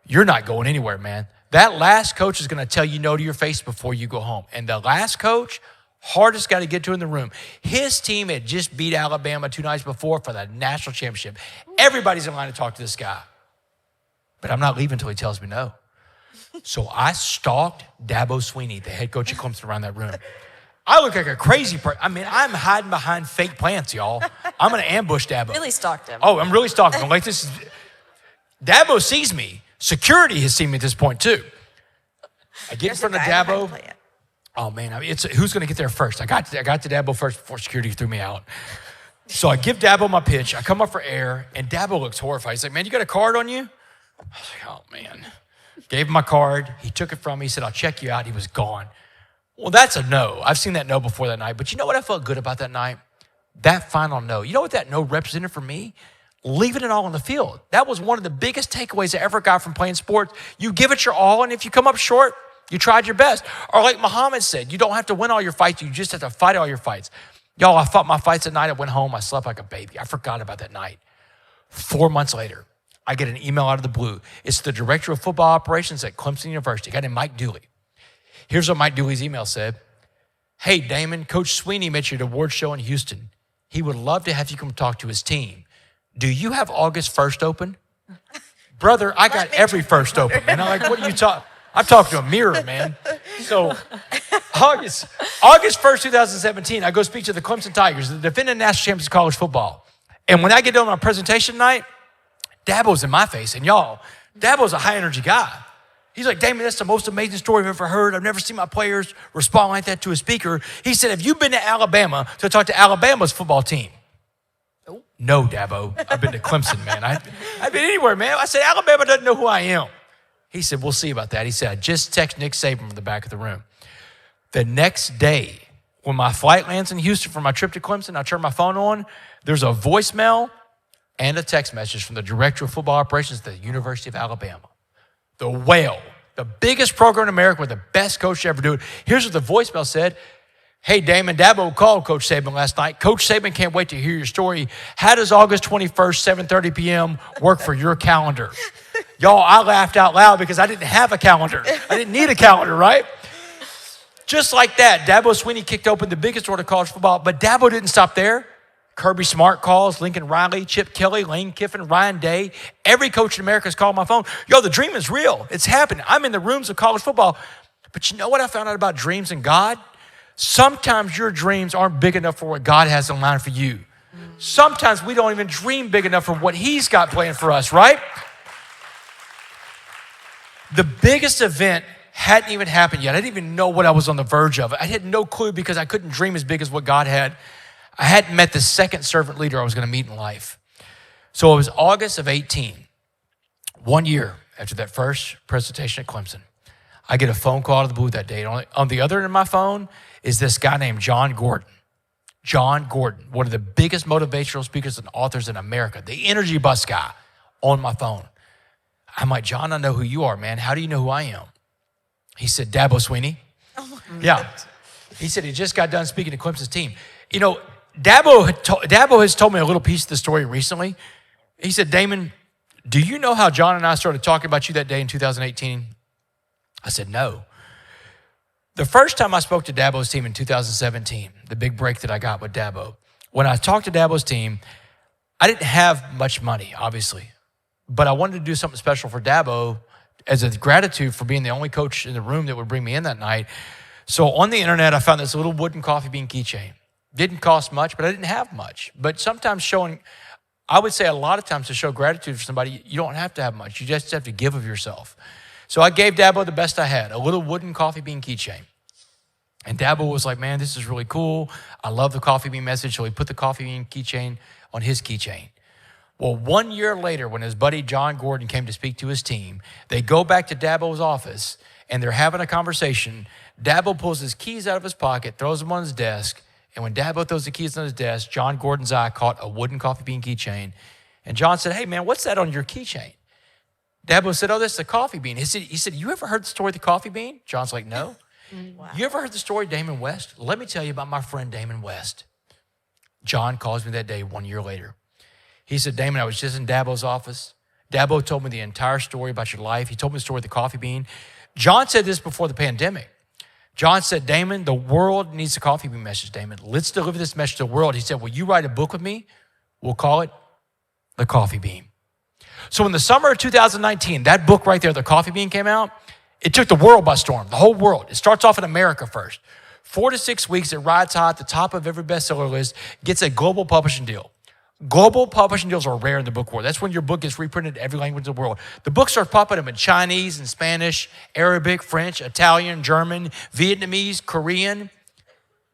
you're not going anywhere, man. That last coach is going to tell you no to your face before you go home. And the last coach, hardest guy to get to in the room. His team had just beat Alabama 2 nights before for the national championship. Everybody's in line to talk to this guy. But I'm not leaving until he tells me no. So I stalked Dabo Swinney, the head coach of Clemson, around that room. I look like a crazy person. I mean, I'm hiding behind fake plants, y'all. I'm going to ambush Dabo. Really stalked him. Oh, I'm really stalking him. Like this is, Dabo sees me. Security has seen me at this point too. I get in front of Dabo. Oh man, I mean, it's who's going to get there first? I got to Dabo first before security threw me out. So I give Dabo my pitch. I come up for air, and Dabo looks horrified. He's like, "Man, you got a card on you?" I was like, "Oh man." Gave him my card. He took it from me. He said, "I'll check you out." He was gone. Well, that's a no. I've seen that no before that night. But you know what I felt good about that night? That final no. You know what that no represented for me? Leaving it all on the field. That was one of the biggest takeaways I ever got from playing sports. You give it your all, and if you come up short, you tried your best. Or like Muhammad said, you don't have to win all your fights. You just have to fight all your fights. Y'all, I fought my fights at night. I went home. I slept like a baby. I forgot about that night. 4 months later, I get an email out of the blue. It's the director of football operations at Clemson University, a guy named Mike Dooley. Here's what Mike Dooley's email said. Hey, Damon, Coach Swinney met you at an award show in Houston. He would love to have you come talk to his team. Do you have August 1st open? Brother, I got every first open, man. I'm like, what are you talking? I'm talking to a mirror, man. So August 1st, 2017, I go speak to the Clemson Tigers, the defending national champions of college football. And when I get done on my presentation night, Dabo's in my face. And y'all, Dabo's a high energy guy. He's like, Damon, that's the most amazing story I've ever heard. I've never seen my players respond like that to a speaker. He said, have you been to Alabama to talk to Alabama's football team? No, Dabo. I've been to Clemson, man. I've been anywhere, man. I said, Alabama doesn't know who I am. He said, we'll see about that. He said, I just texted Nick Saban from the back of the room. The next day, when my flight lands in Houston for my trip to Clemson, I turn my phone on. There's a voicemail and a text message from the director of football operations at the University of Alabama. The Whale, the biggest program in America with the best coach to ever do it. Here's what the voicemail said. Hey, Damon, Dabo called Coach Saban last night. Coach Saban can't wait to hear your story. How does August 21st, 7:30 p.m. work for your calendar? Y'all, I laughed out loud because I didn't have a calendar. I didn't need a calendar, right? Just like that, Dabo Swinney kicked open the biggest door to college football, but Dabo didn't stop there. Kirby Smart calls, Lincoln Riley, Chip Kelly, Lane Kiffin, Ryan Day. Every coach in America has called my phone. Yo, the dream is real. It's happening. I'm in the rooms of college football. But you know what I found out about dreams and God? Sometimes your dreams aren't big enough for what God has in line for you. Sometimes we don't even dream big enough for what he's got planned for us, right? The biggest event hadn't even happened yet. I didn't even know what I was on the verge of. I had no clue because I couldn't dream as big as what God had. I hadn't met the second servant leader I was going to meet in life. So it was August of 18, 1 year after that first presentation at Clemson. I get a phone call to the booth that day. On the other end of my phone is this guy named John Gordon. John Gordon, one of the biggest motivational speakers and authors in America, the energy bus guy on my phone. I'm like, John, I know who you are, man. How do you know who I am? He said, Dabo Sweeney. Oh yeah. He said he just got done speaking to Clemson's team. You know, Dabo has told me a little piece of the story recently. He said, Damon, do you know how John and I started talking about you that day in 2018? I said, no. The first time I spoke to Dabo's team in 2017, the big break that I got with Dabo, when I talked to Dabo's team, I didn't have much money, obviously, but I wanted to do something special for Dabo as a gratitude for being the only coach in the room that would bring me in that night. So on the internet, I found this little wooden coffee bean keychain. Didn't cost much, but I didn't have much. But sometimes I would say a lot of times to show gratitude for somebody, you don't have to have much. You just have to give of yourself. So I gave Dabo the best I had, a little wooden coffee bean keychain. And Dabo was like, man, this is really cool. I love the coffee bean message. So he put the coffee bean keychain on his keychain. Well, 1 year later, when his buddy John Gordon came to speak to his team, they go back to Dabo's office and they're having a conversation. Dabo pulls his keys out of his pocket, throws them on his desk. And when Dabo throws the keys on his desk, John Gordon's eye caught a wooden coffee bean keychain. And John said, hey, man, what's that on your keychain? Dabo said, oh, that's the coffee bean. He said, you ever heard the story of the coffee bean? John's like, no. Wow. You ever heard the story of Damon West? Let me tell you about my friend Damon West. John calls me that day 1 year later. He said, Damon, I was just in Dabo's office. Dabo told me the entire story about your life. He told me the story of the coffee bean. John said this before the pandemic. John said, Damon, the world needs a coffee bean message, Damon. Let's deliver this message to the world. He said, will you write a book with me? We'll call it The Coffee Bean. So in the summer of 2019, that book right there, The Coffee Bean, came out. It took the world by storm, the whole world. It starts off in America first. 4 to 6 weeks, it rides high at the top of every bestseller list, gets a global publishing deal. Global publishing deals are rare in the book world. That's when your book gets reprinted in every language of the world. The books start popping up in Chinese and Spanish, Arabic, French, Italian, German, Vietnamese, Korean,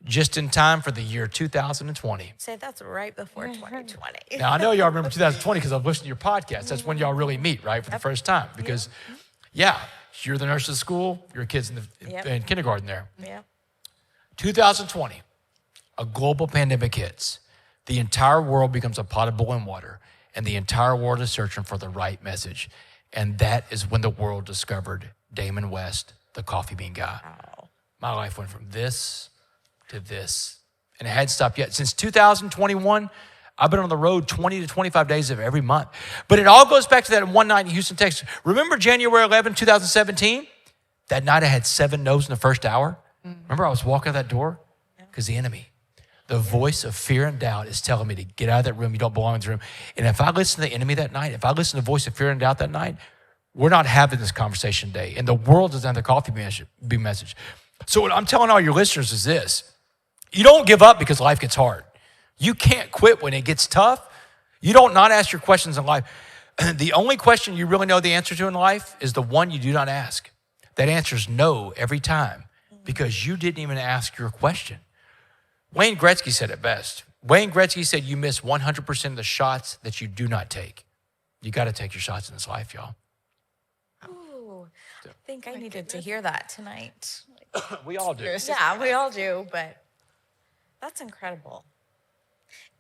just in time for the year 2020. Say that's right before 2020. Now, I know y'all remember 2020 because I've listened to your podcast. That's when y'all really meet, right, for the first time. Because, yeah, you're the nurse at school, your kid's in kindergarten there. Yeah. 2020, a global pandemic hits. The entire world becomes a pot of boiling water, and the entire world is searching for the right message. And that is when the world discovered Damon West, the coffee bean guy. Wow. My life went from this to this, and it hadn't stopped yet. Since 2021, I've been on the road 20 to 25 days of every month. But it all goes back to that one night in Houston, Texas. Remember January 11, 2017? That night I had 7 no's in the first hour. Remember I was walking out that door? Because the enemy, the voice of fear and doubt is telling me to get out of that room. You don't belong in this room. And if I listen to the enemy that night, if I listen to the voice of fear and doubt that night, we're not having this conversation today. And the world doesn't have the coffee bean message. So what I'm telling all your listeners is this. You don't give up because life gets hard. You can't quit when it gets tough. You don't not ask your questions in life. The only question you really know the answer to in life is the one you do not ask. That answer is no every time because you didn't even ask your question. Wayne Gretzky said it best. Wayne Gretzky said you miss 100% of the shots that you do not take. You got to take your shots in this life, y'all. Ooh, I think I needed to hear that tonight. We all do. Yeah, we all do, but that's incredible.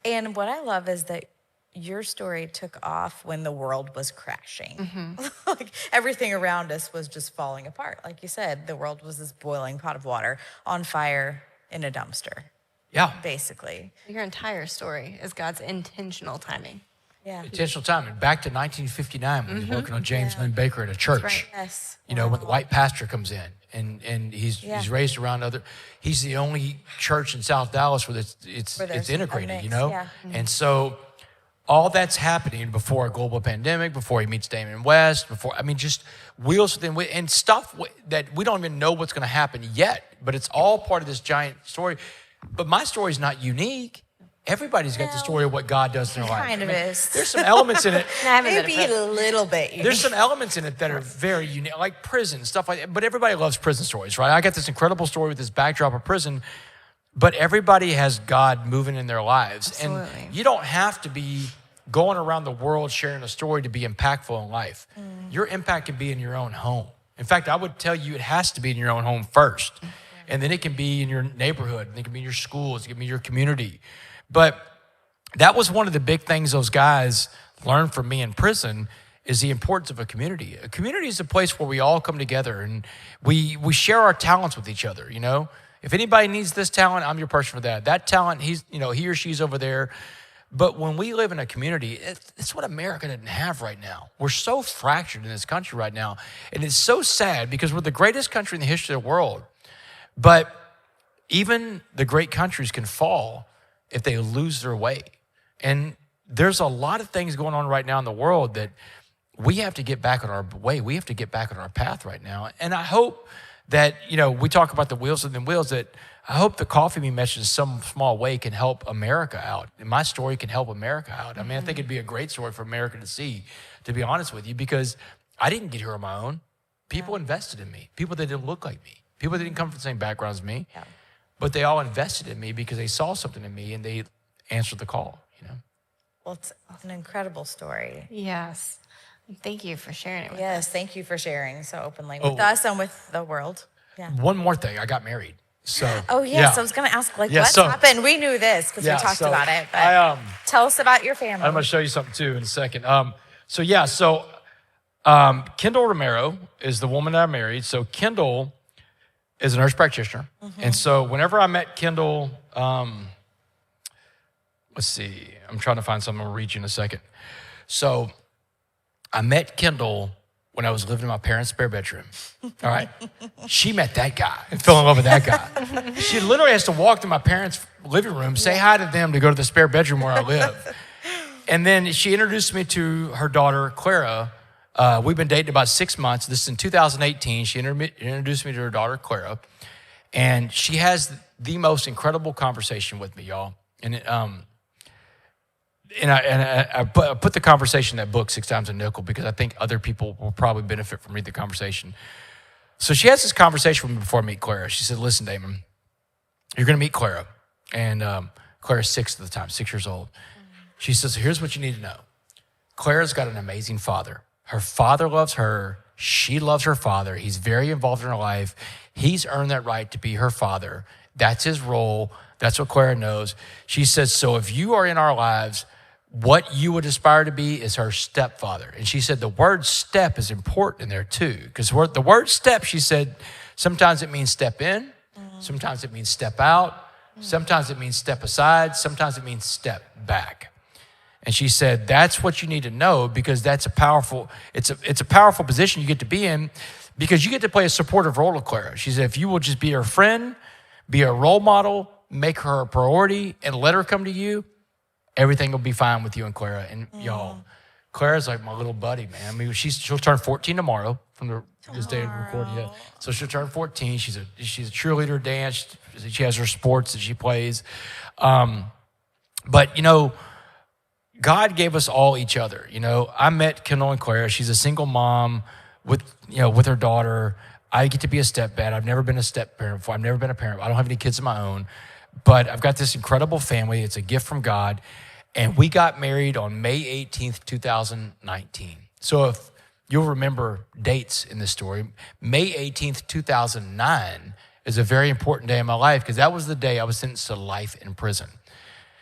And what I love is that your story took off when the world was crashing. Like everything around us was just falling apart. Like you said, the world was this boiling pot of water on fire in a dumpster. Yeah. Basically. Your entire story is God's intentional timing. Yeah. Intentional time. And back to 1959 when you're working on James Lynn Baker at a church. right. Yes. You know, when the white pastor comes in and he's raised around he's the only church in South Dallas where it's there's a integrated, mix, you know? yeah. And so all that's happening before a global pandemic, before he meets Damon West, just wheels within, and stuff that we don't even know what's going to happen yet, but it's all part of this giant story. But my story is not unique. Everybody's got the story of what God does in their life. Kind of is. There's some elements in it. Maybe a little bit. There's some elements in it that are very unique, like prison, stuff like that. But everybody loves prison stories, right? I got this incredible story with this backdrop of prison, but everybody has God moving in their lives. Absolutely. And you don't have to be going around the world sharing a story to be impactful in life. Your impact can be in your own home. In fact, I would tell you it has to be in your own home first. And then it can be in your neighborhood, and it can be in your schools, it can be your community. But that was one of the big things those guys learned from me in prison is the importance of a community. A community is a place where we all come together and we share our talents with each other, you know? If anybody needs this talent, I'm your person for that. That talent, he or she's over there. But when we live in a community, it's what America doesn't have right now. We're so fractured in this country right now. And it's so sad because we're the greatest country in the history of the world. But even the great countries can fall if they lose their way. And there's a lot of things going on right now in the world that we have to get back on our way. We have to get back on our path right now. And I hope that, we talk about the wheels within wheels, that I hope the Coffee Me message in some small way can help America out. And my story can help America out. I mean, I think it'd be a great story for America to see, to be honest with you, because I didn't get here on my own. People invested in me. People that didn't look like me. People that didn't come from the same background as me. Yeah. But they all invested in me because they saw something in me and they answered the call, Well, it's an incredible story. Yes. Thank you for sharing it with us. Yes, thank you for sharing so openly with us and with the world. Yeah. One more thing, I got married. So. Oh, yes, I was going to ask, what's happened? We knew this because we talked about it. But tell us about your family. I'm going to show you something too in a second. Kendall Romero is the woman that I married. So Kendall is a nurse practitioner. And so whenever I met Kendall, let's see, I'm trying to find something. I'll read you in a second. So I met Kendall when I was living in my parents' spare bedroom. All right. She met that guy and fell in love with that guy. She literally has to walk to my parents' living room, say hi to them to go to the spare bedroom where I live. And then she introduced me to her daughter, Clara. We've been dating about 6 months. This is in 2018. She introduced me to her daughter, Clara. And she has the most incredible conversation with me, y'all. And I put the conversation in that book, 6 Times a Nickel, because I think other people will probably benefit from reading the conversation. So she has this conversation with me before I meet Clara. She said, listen, Damon, you're going to meet Clara. And Clara's 6 at the time, 6 years old. She says, here's what you need to know. Clara's got an amazing father. Her father loves her. She loves her father. He's very involved in her life. He's earned that right to be her father. That's his role. That's what Clara knows. She says, so if you are in our lives, what you would aspire to be is her stepfather. And she said the word step is important in there too. Because the word step, she said, sometimes it means step in. Sometimes it means step out. Sometimes it means step aside. Sometimes it means step back. And she said, that's what you need to know because it's a powerful position you get to be in because you get to play a supportive role of Clara. She said, if you will just be her friend, be a role model, make her a priority, and let her come to you, everything will be fine with you and Clara. And y'all, Clara's like my little buddy, man. I mean, she'll turn 14 tomorrow from this day of recording. Yeah. So she'll turn 14. She's a cheerleader, dance. She has her sports that she plays. But God gave us all each other. I met Kendall and Clara. She's a single mom with her daughter. I get to be a stepdad. I've never been a step parent before. I've never been a parent. I don't have any kids of my own. But I've got this incredible family. It's a gift from God. And we got married on May 18th, 2019. So if you'll remember dates in this story, May 18th, 2009 is a very important day in my life because that was the day I was sentenced to life in prison.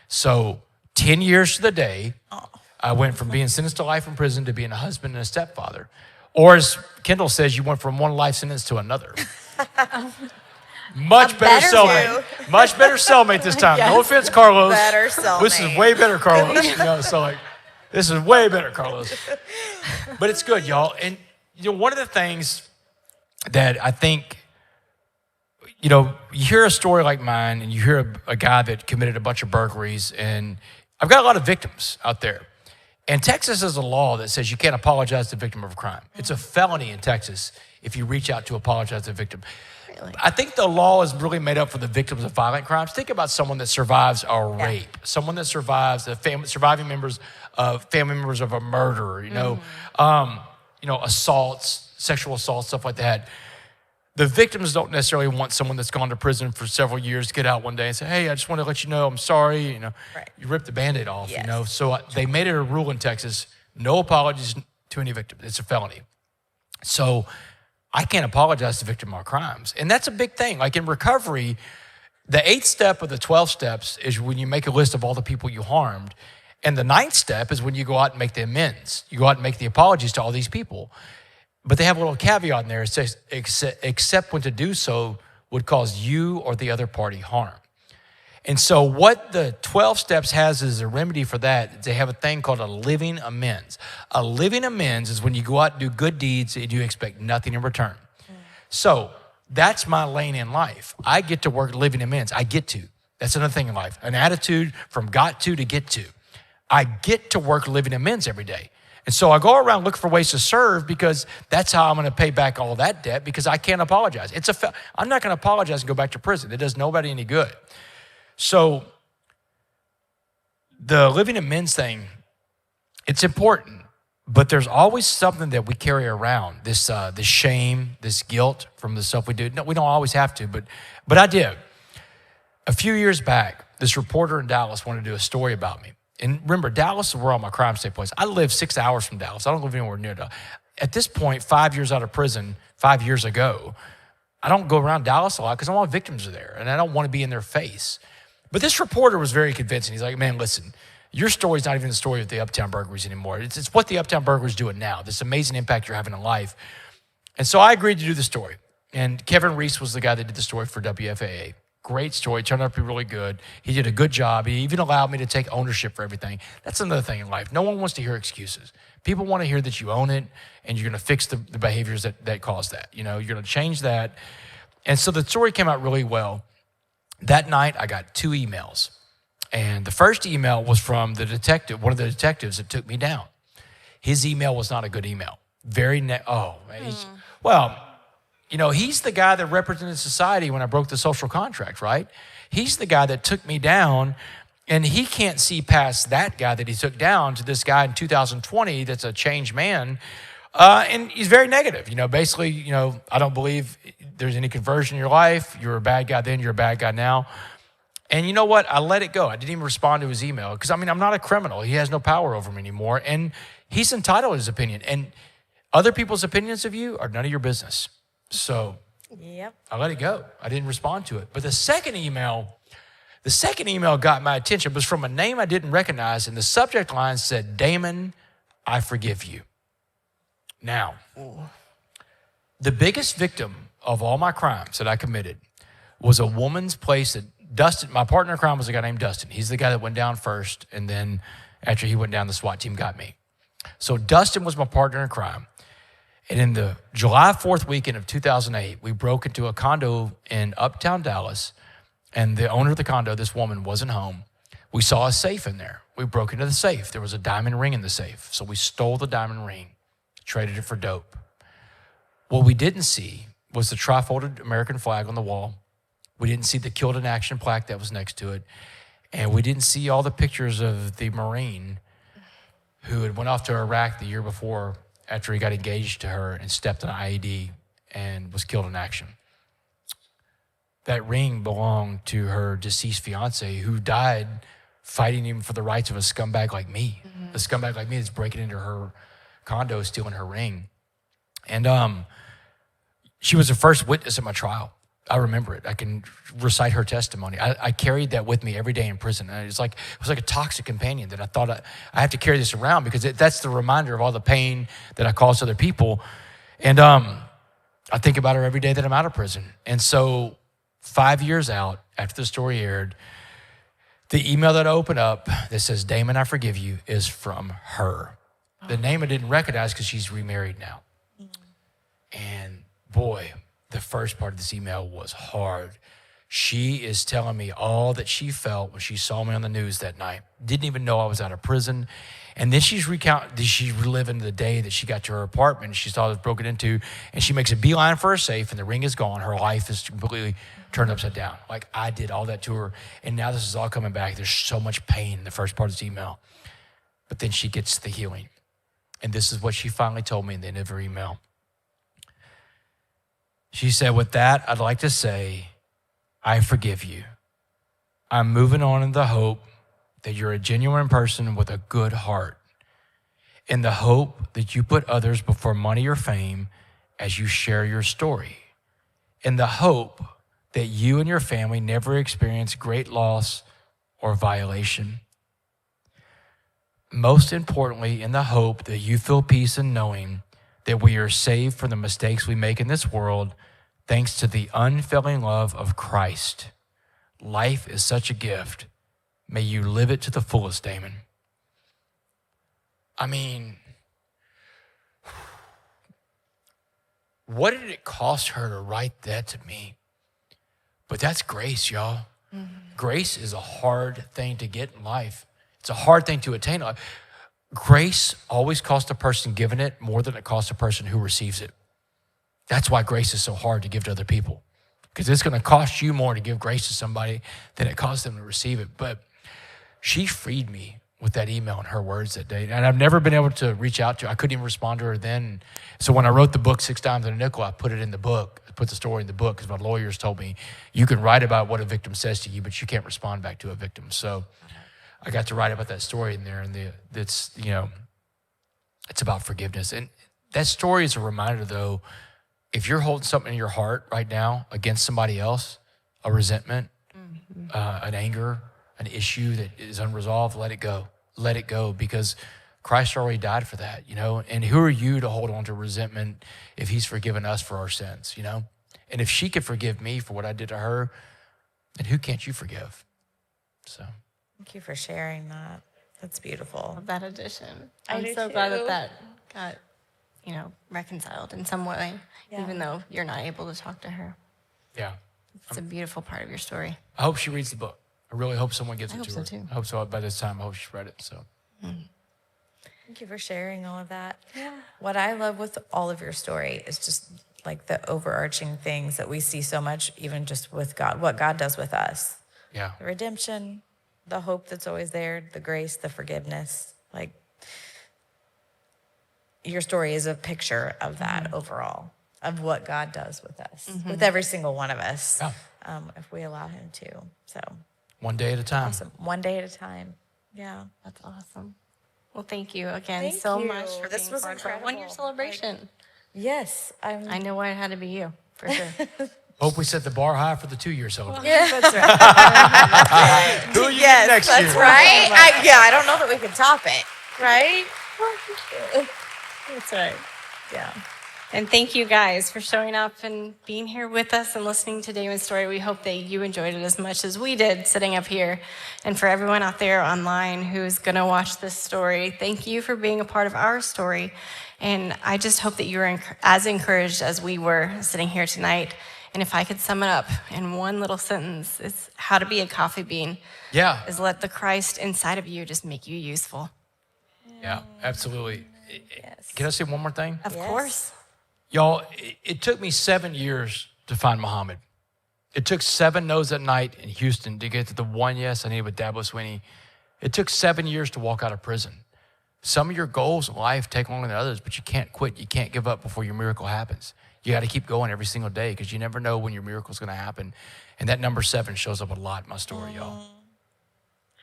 So 10 years to the day, I went from being sentenced to life in prison to being a husband and a stepfather. Or as Kendall says, you went from one life sentence to another. Much better cellmate. Much better cellmate this time. Yes. No offense, Carlos. Better cellmate. This is way better, Carlos. This is way better, Carlos. But it's good, y'all. And one of the things that I think, you hear a story like mine and you hear a guy that committed a bunch of burglaries, and I've got a lot of victims out there. And Texas has a law that says you can't apologize to the victim of a crime. It's a felony in Texas if you reach out to apologize to the victim. Really? I think the law is really made up for the victims of violent crimes. Think about someone that survives a rape, someone that survives surviving family members of a murder, assaults, sexual assaults, stuff like that. The victims don't necessarily want someone that's gone to prison for several years to get out one day and say, hey, I just want to let you know I'm sorry. Right. You rip the Band-Aid off, Yes. So they made it a rule in Texas, no apologies to any victim. It's a felony. So I can't apologize to the victim of our crimes. And that's a big thing. Like in recovery, the 8th step of the 12 steps is when you make a list of all the people you harmed. And the 9th step is when you go out and make the amends. You go out and make the apologies to all these people. But they have a little caveat in there. It says, except when to do so would cause you or the other party harm. And so what the 12 steps has as a remedy for that, they have a thing called a living amends. A living amends is when you go out and do good deeds and you expect nothing in return. So that's my lane in life. I get to work living amends. I get to. That's another thing in life. An attitude from got to get to. I get to work living amends every day. And so I go around looking for ways to serve because that's how I'm going to pay back all that debt because I can't apologize. I'm not going to apologize and go back to prison. It does nobody any good. So the living amends thing, it's important, but there's always something that we carry around, this shame, this guilt from the stuff we do. No, we don't always have to, but I did. A few years back, this reporter in Dallas wanted to do a story about me. And remember, Dallas is where all my crimes take place. I live 6 hours from Dallas. I don't live anywhere near Dallas. At this point, 5 years out of prison, 5 years ago, I don't go around Dallas a lot because all my victims are there, and I don't want to be in their face. But this reporter was very convincing. He's like, man, listen, your story's not even the story of the Uptown Burglaries anymore. It's what the Uptown Burglaries doing now, this amazing impact you're having in life. And so I agreed to do the story. And Kevin Reese was the guy that did the story for WFAA. Great story, turned out to be really good. He did a good job. He even allowed me to take ownership for everything. That's another thing in life. No one wants to hear excuses. People want to hear that you own it and you're going to fix the behaviors that cause that. You're going to change that. And so the story came out really well. That night, I got 2 emails. And the first email was from the detective, one of the detectives that took me down. His email was not a good email. He's the guy that represented society when I broke the social contract, right? He's the guy that took me down, and he can't see past that guy that he took down to this guy in 2020 that's a changed man. And he's very negative. Basically, I don't believe there's any conversion in your life. You're a bad guy then, you're a bad guy now. And you know what? I let it go. I didn't even respond to his email because, I'm not a criminal. He has no power over me anymore. And he's entitled to his opinion. And other people's opinions of you are none of your business. So Yep. I let it go. I didn't respond to it. But the second email got my attention. It was from a name I didn't recognize. And the subject line said, Damon, I forgive you. Now, the biggest victim of all my crimes that I committed was a woman's place that Dustin, my partner in crime was a guy named Dustin. He's the guy that went down first, and then after he went down, the SWAT team got me. So Dustin was my partner in crime. And in the July 4th weekend of 2008, we broke into a condo in Uptown Dallas, and the owner of the condo, this woman, wasn't home. We saw a safe in there. We broke into the safe. There was a diamond ring in the safe. So we stole the diamond ring, traded it for dope. What we didn't see was the tri-folded American flag on the wall. We didn't see the Killed in Action plaque that was next to it. And we didn't see all the pictures of the Marine who had went off to Iraq the year before after he got engaged to her and stepped on an IED and was killed in action. That ring belonged to her deceased fiance who died fighting him for the rights of a scumbag like me. A scumbag like me that's breaking into her condo, stealing her ring. And she was the first witness at my trial. I remember it. I can recite her testimony. I carried that with me every day in prison. And it was like a toxic companion that I thought I have to carry this around because that's the reminder of all the pain that I caused other people. And I think about her every day that I'm out of prison. And so 5 years out after the story aired, The email that I opened up that says, Damon, I forgive you, is from her. The name I didn't recognize because she's remarried now. And boy, the first part of this email was hard. She is telling me all that she felt when she saw me on the news that night. Didn't even know I was out of prison. And then she's reliving the day that she got to her apartment. She saw it was broken into, and she makes a beeline for her safe, and the ring is gone. Her life is completely turned upside down. Like, I did all that to her, and now this is all coming back. There's so much pain in the first part of this email. But then she gets the healing. And this is what she finally told me in the end of her email. She said, with that, I'd like to say, I forgive you. I'm moving on in the hope that you're a genuine person with a good heart, in the hope that you put others before money or fame as you share your story, in the hope that you and your family never experience great loss or violation. Most importantly, in the hope that you feel peace in knowing that we are saved from the mistakes we make in this world thanks to the unfailing love of Christ. Life is such a gift. May you live it to the fullest, Damon. I mean, what did it cost her to write that to me? But that's grace, y'all. Mm-hmm. Grace is a hard thing to get in life. It's a hard thing to attain. Grace always costs a person giving it more than it costs a person who receives it. That's why grace is so hard to give to other people, because it's going to cost you more to give grace to somebody than it costs them to receive it. But she freed me with that email and her words that day. And I've never been able to reach out to her. I couldn't even respond to her then. So when I wrote the book, 6 Dimes and a Nickel, I put it in the book. I put the story in the book because my lawyers told me, you can write about what a victim says to you, but you can't respond back to a victim. So I got to write about that story in there. And it's about forgiveness. And that story is a reminder, though, if you're holding something in your heart right now against somebody else, a resentment, an anger, an issue that is unresolved, let it go. Let it go, because Christ already died for that, And who are you to hold on to resentment if he's forgiven us for our sins, And if she could forgive me for what I did to her, then who can't you forgive? So Thank you for sharing that. That's beautiful. Love that addition. I I'm do so too. glad that got, reconciled in some way, Yeah. even though you're not able to talk to her. yeah. It's a beautiful part of your story. I hope she reads the book. I really hope someone gives I it hope to so her. too. I hope so. By this time, I hope she's read it. So Thank you for sharing all of that. Yeah. What I love with all of your story is just like the overarching things that we see so much, even just with God, what God does with us. yeah, The redemption, the hope that's always there, the grace, the forgiveness. Like, your story is a picture of that overall, of what God does with us, with every single one of us, Yeah. if we allow him to. So one day at a time. awesome. One day at a time. Yeah. That's awesome. Well, thank you again Thank so you. much for This being was part of our incredible. 1-year celebration. Yes. I know why it had to be you, for sure. Hope we set the bar high for the 2-year celebration. That's right. Who are you Yes, next that's year? right. I don't know that we can top it, right? That's right. Yeah. And thank you guys for showing up and being here with us and listening to Damon's story. We hope that you enjoyed it as much as we did sitting up here. And for everyone out there online who's going to watch this story, thank you for being a part of our story. And I just hope that you're as encouraged as we were sitting here tonight. And if I could sum it up in one little sentence, it's how to be a coffee bean. Yeah, Is let the Christ inside of you just make you useful. yeah, absolutely. Yes. Can I say one more thing? Of Yes. course. Y'all, it took me 7 years to find Muhammad. It took 7 no's that night in Houston to get to the one yes I needed with Dabo Swinney. It took 7 years to walk out of prison. Some of your goals in life take longer than others, but you can't quit. You can't give up before your miracle happens. You got to keep going every single day because you never know when your miracle is going to happen. And that number 7 shows up a lot in my story, y'all.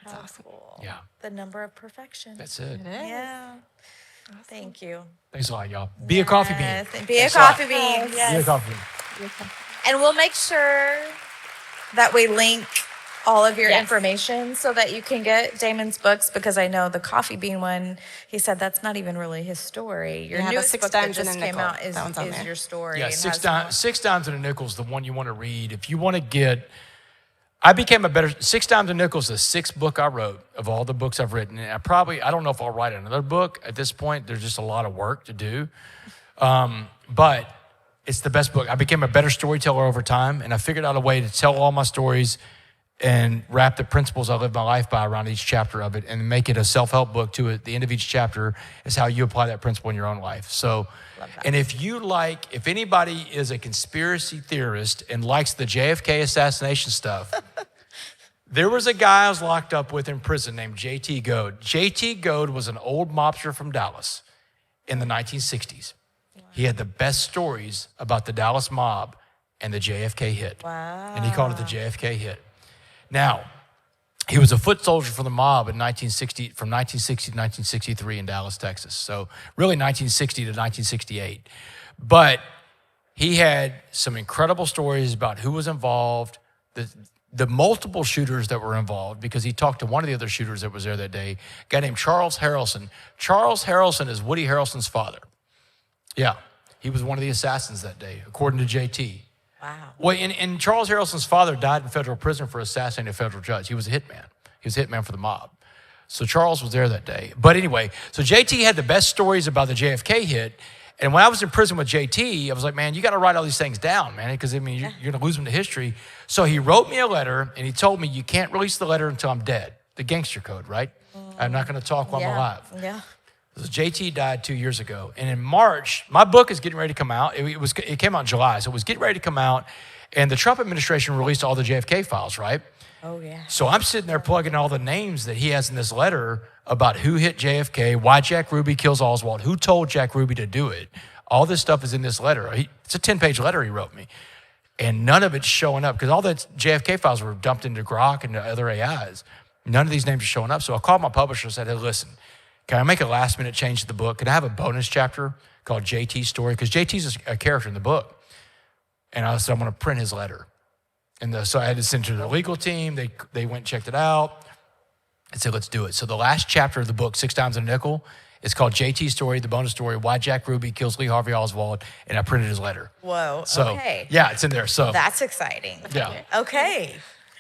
That's awesome. Cool. Yeah. The number of perfection. That's it. It is. Yeah. Thank you. Thanks a lot, y'all. Be a coffee bean. Yes, and be a Thanks a lot. coffee bean. Be a Yes. coffee bean. And we'll make sure that we link all of your Yes. information so that you can get Damon's books, because I know the coffee bean one, he said that's not even really his story. Your Yeah, the newest 6 book that Dimes and just a came Nickel. out is That one's on there. your story. Yeah, and six has more- dimes and a nickel is the one you want to read. If you want to get I became a better, Six Dimes a Nickel is the sixth book I wrote of all the books I've written. And I don't know if I'll write another book at this point. There's just a lot of work to do. But it's the best book. I became a better storyteller over time, and I figured out a way to tell all my stories and wrap the principles I live my life by around each chapter of it and make it a self-help book too. At the end of each chapter is how you apply that principle in your own life. So, and if anybody is a conspiracy theorist and likes the JFK assassination stuff, there was a guy I was locked up with in prison named J.T. Goad. J.T. Goad was an old mobster from Dallas in the 1960s. He had the best stories about the Dallas mob and the JFK hit. Wow. And he called it the JFK hit. Now, he was a foot soldier for the mob from 1960 to 1963 in Dallas, Texas. So really 1960 to 1968. But he had some incredible stories about who was involved, the multiple shooters that were involved, because he talked to one of the other shooters that was there that day, a guy named Charles Harrelson. Charles Harrelson is Woody Harrelson's father. Yeah, he was one of the assassins that day, according to JT. Wow. Well, and Charles Harrelson's father died in federal prison for assassinating a federal judge. He was a hitman. He was a hitman for the mob. So Charles was there that day. But anyway, so JT had the best stories about the JFK hit. And when I was in prison with JT, I was like, man, you got to write all these things down, man, because, I mean, you're going to lose them to history. So he wrote me a letter, and he told me, you can't release the letter until I'm dead. The gangster code, right? I'm not going to talk while I'm alive. Yeah. So JT died 2 years ago. And in March, my book is getting ready to come out. It came out in July, so it was getting ready to come out. And the Trump administration released all the JFK files, right? Oh, yeah. So I'm sitting there plugging all the names that he has in this letter about who hit JFK, why Jack Ruby kills Oswald, who told Jack Ruby to do it. All this stuff is in this letter. It's a 10-page letter he wrote me. And none of it's showing up because all the JFK files were dumped into Grok and other AIs. None of these names are showing up. So I called my publisher and said, hey, listen, can I make a last-minute change to the book? Can I have a bonus chapter called JT's story? Because JT's a character in the book. And I said, I'm going to print his letter. And so I had to send it to the legal team. They went and checked it out and said, let's do it. So the last chapter of the book, Six Dimes a Nickel, is called JT's story, the bonus story, why Jack Ruby kills Lee Harvey Oswald, and I printed his letter. Whoa, So, okay. yeah, it's in there. So That's exciting. Yeah. Okay.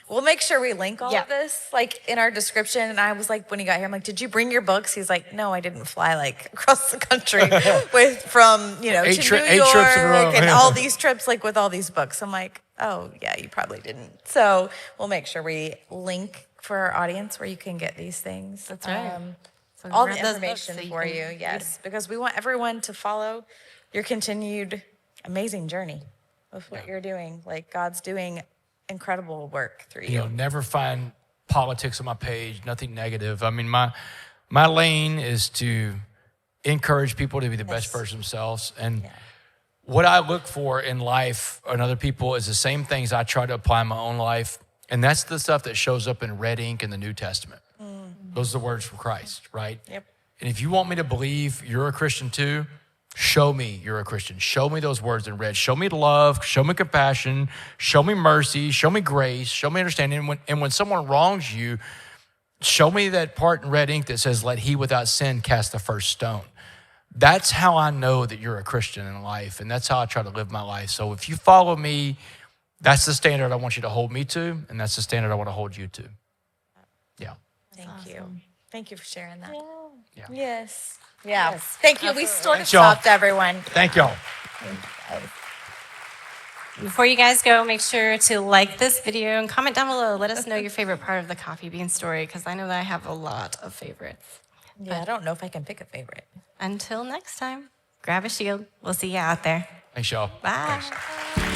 We'll make sure we link all Yeah. of this, like, in our description. And I was like, when he got here, I'm like, did you bring your books? He's like, no, I didn't fly, like, across the country from, to New Eight York trips in a row. and Yeah. all these trips, like, with all these books. I'm like, oh, yeah, you probably didn't. So we'll make sure we link for our audience where you can get these things. That's right. So All the grab those books information so for can you, read yes, because we want everyone to follow your continued amazing journey of what you're doing. Like, God's doing incredible work through you. never find politics on my page, nothing negative. I mean, my lane is to encourage people to be the best version of themselves. And what I look for in life and other people is the same things I try to apply in my own life. And that's the stuff that shows up in red ink in the New Testament. Those are the words from Christ, right? Yep. And if you want me to believe you're a Christian too, show me you're a Christian. Show me those words in red. Show me love, show me compassion, show me mercy, show me grace, show me understanding. And when someone wrongs you, show me that part in red ink that says, let he without sin cast the first stone. That's how I know that you're a Christian in life. And that's how I try to live my life. So if you follow me, that's the standard I want you to hold me to. And that's the standard I want to hold you to. Yeah. Thank you. Thank you for sharing that. Yeah. Yes. Yeah. Yes, Thank you. We sort of Thanks, y'all. stopped, everyone. Thank y'all. Before you guys go, make sure to like this video and comment down below. Let us know your favorite part of the coffee bean story, because I know that I have a lot of favorites. Yeah, I don't know if I can pick a favorite. Until next time, grab a shield. We'll see you out there. Thanks, y'all. Bye. Thanks.